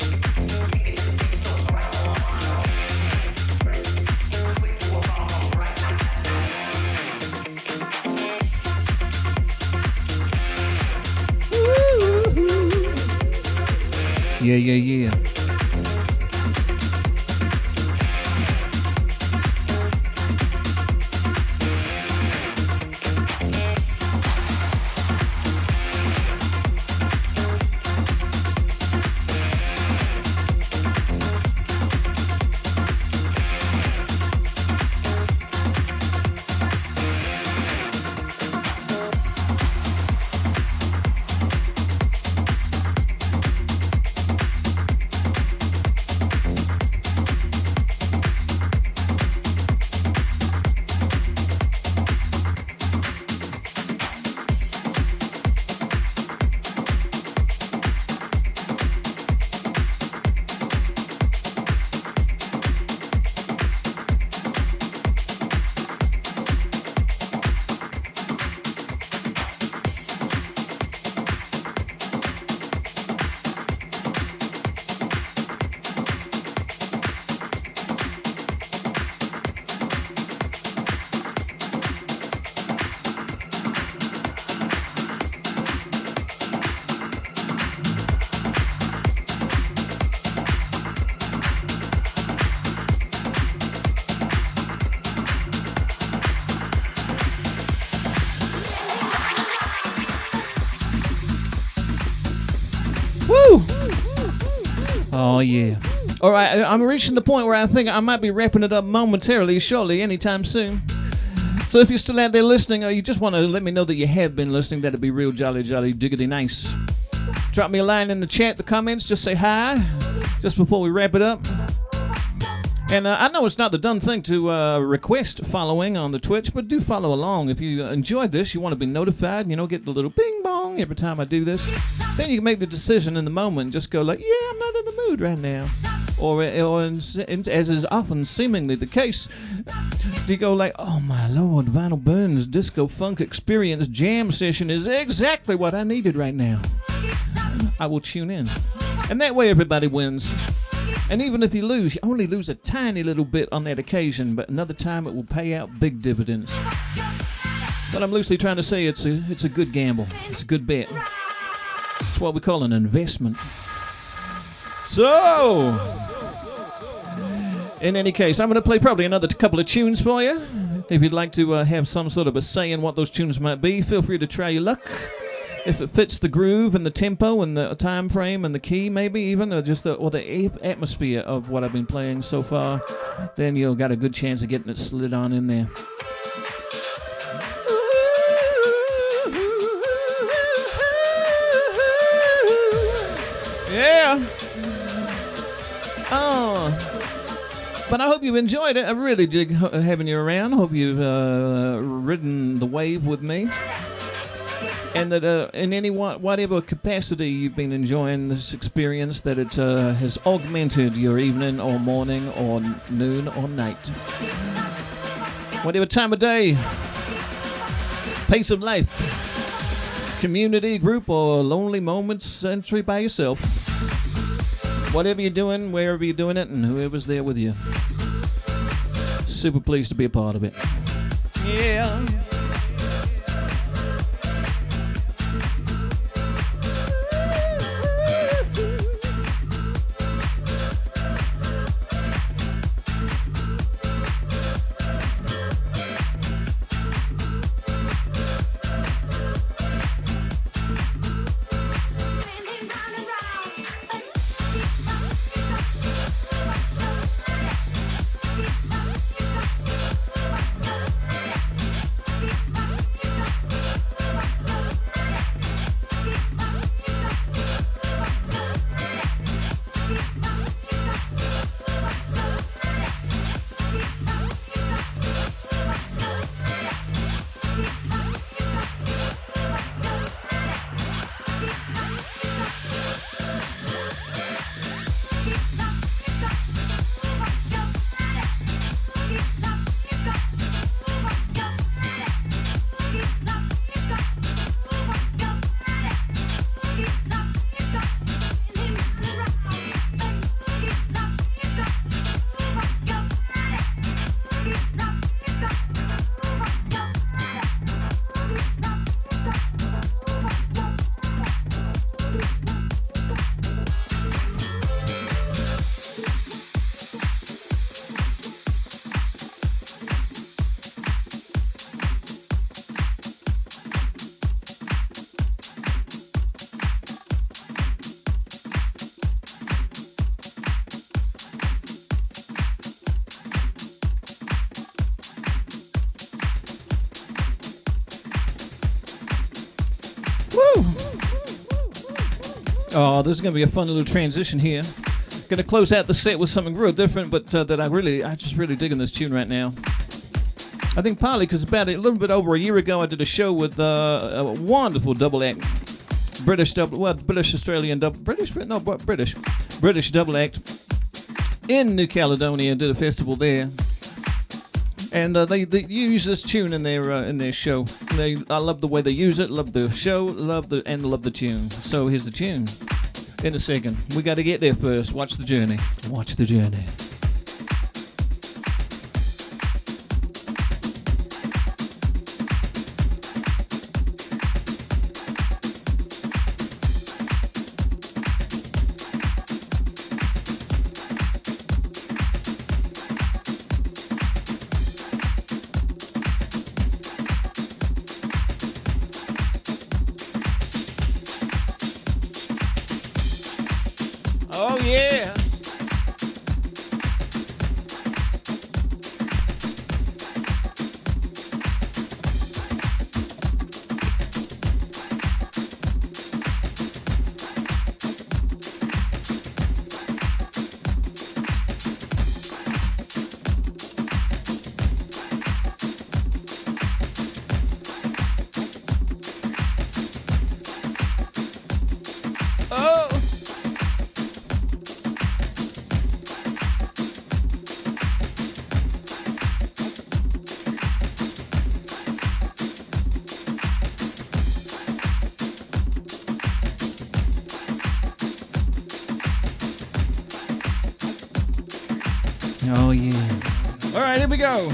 A: Yeah. Woo! Oh, yeah. All right, I'm reaching the point where I think I might be wrapping it up momentarily, shortly, anytime soon. So if you're still out there listening, or you just want to let me know that you have been listening, that'd be real jolly diggity nice. Drop me a line in the chat, the comments, just say hi, just before we wrap it up. And I know it's not the done thing to request following on the Twitch, but do follow along. If you enjoyed this, you want to be notified, get the little bing bong every time I do this. Then you can make the decision in the moment and just go like, yeah, I'm not in the mood right now. Or as is often seemingly the case, you go like, oh my lord, Vinyl Burns Disco Funk Experience Jam Session is exactly what I needed right now. I will tune in. And that way everybody wins. And even if you lose, you only lose a tiny little bit on that occasion, but another time it will pay out big dividends. But I'm loosely trying to say it's a good gamble. It's a good bet. It's what we call an investment. So, in any case, I'm going to play probably another couple of tunes for you. If you'd like to have some sort of a say in what those tunes might be, feel free to try your luck. If it fits the groove and the tempo and the time frame and the key, maybe even, or just the atmosphere of what I've been playing so far, then you've got a good chance of getting it slid on in there. Yeah. Oh. But I hope you've enjoyed it. I really dig having you around. I hope you've ridden the wave with me. And that in any whatever capacity you've been enjoying this experience, that it has augmented your evening or morning or noon or night. Whatever time of day, pace of life, community, group, or lonely moments century by yourself. Whatever you're doing, wherever you're doing it, and whoever's there with you. super pleased to be a part of it. Yeah. Oh, this is going to be a fun little transition here. Going to close out the set with something real different, but that I just really digging this tune right now. I think partly because about a little bit over a year ago, I did a show with a wonderful double act, British double act in New Caledonia. Did a festival there, and they use this tune in their show. I love the way they use it. Love the show. Love the tune. So here's the tune. In a second, we got to get there first. Watch the journey. Watch the journey. Oh, yeah. Oh, yeah. All right, here we go.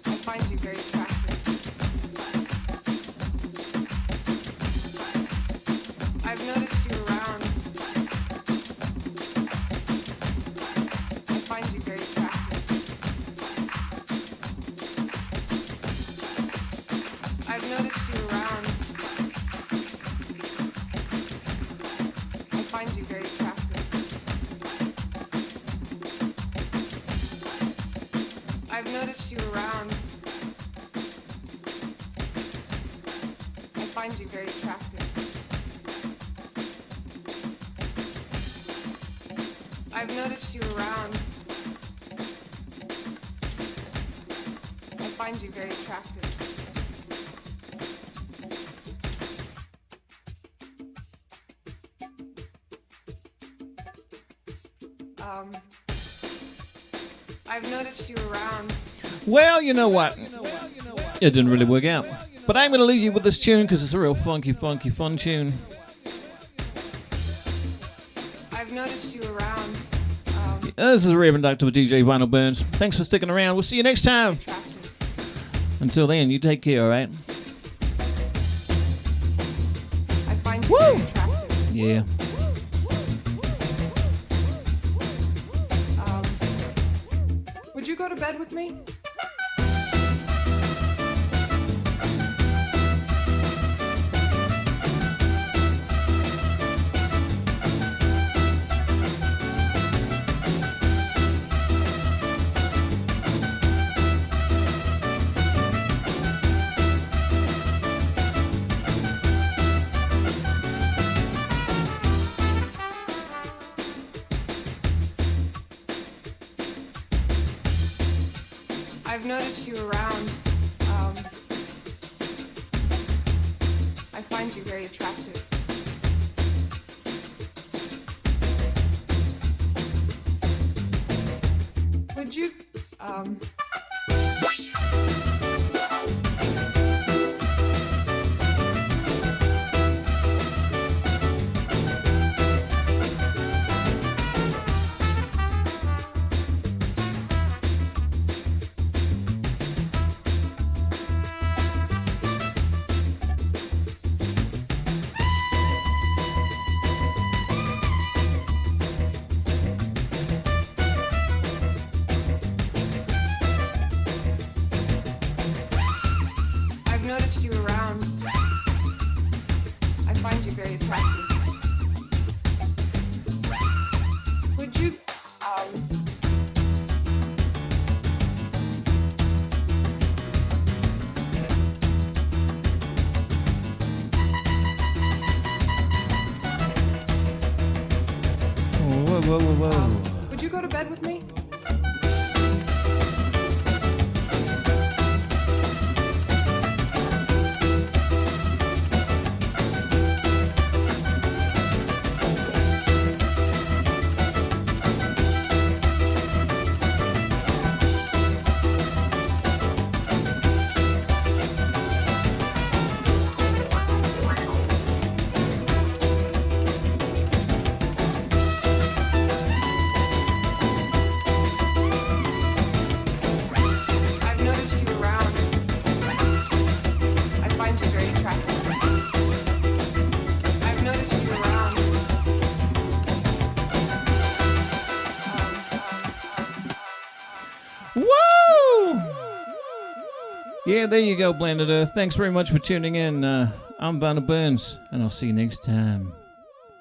F: I find you very attractive. I've noticed you around. I find you very attractive. I've noticed you around. I find you very attractive. I've noticed you around. I find you very attractive. I've noticed you around. I find you very attractive. I've noticed you around.
A: Well, you know what? It didn't really work out. But I'm going to leave you with this tune because it's a real funky, fun tune. This is the Reverend Doctor with DJ Vinyl Burns. Thanks for sticking around. We'll see you next time. Until then, you take care, all right?
F: I find you very attractive.
A: Yeah.
F: Would you go to bed with me? I've noticed you around. I find you very attractive. Would you, I've noticed you around. I find you very attractive. Would you,
A: Whoa, whoa, whoa, whoa.
F: would you go to bed with me? I've noticed you around. I find you very attractive. I've noticed you around.
A: Woo! Yeah, there you go, Blended Earth. Thanks very much for tuning in. I'm Vinyl Burns, and I'll see you next time.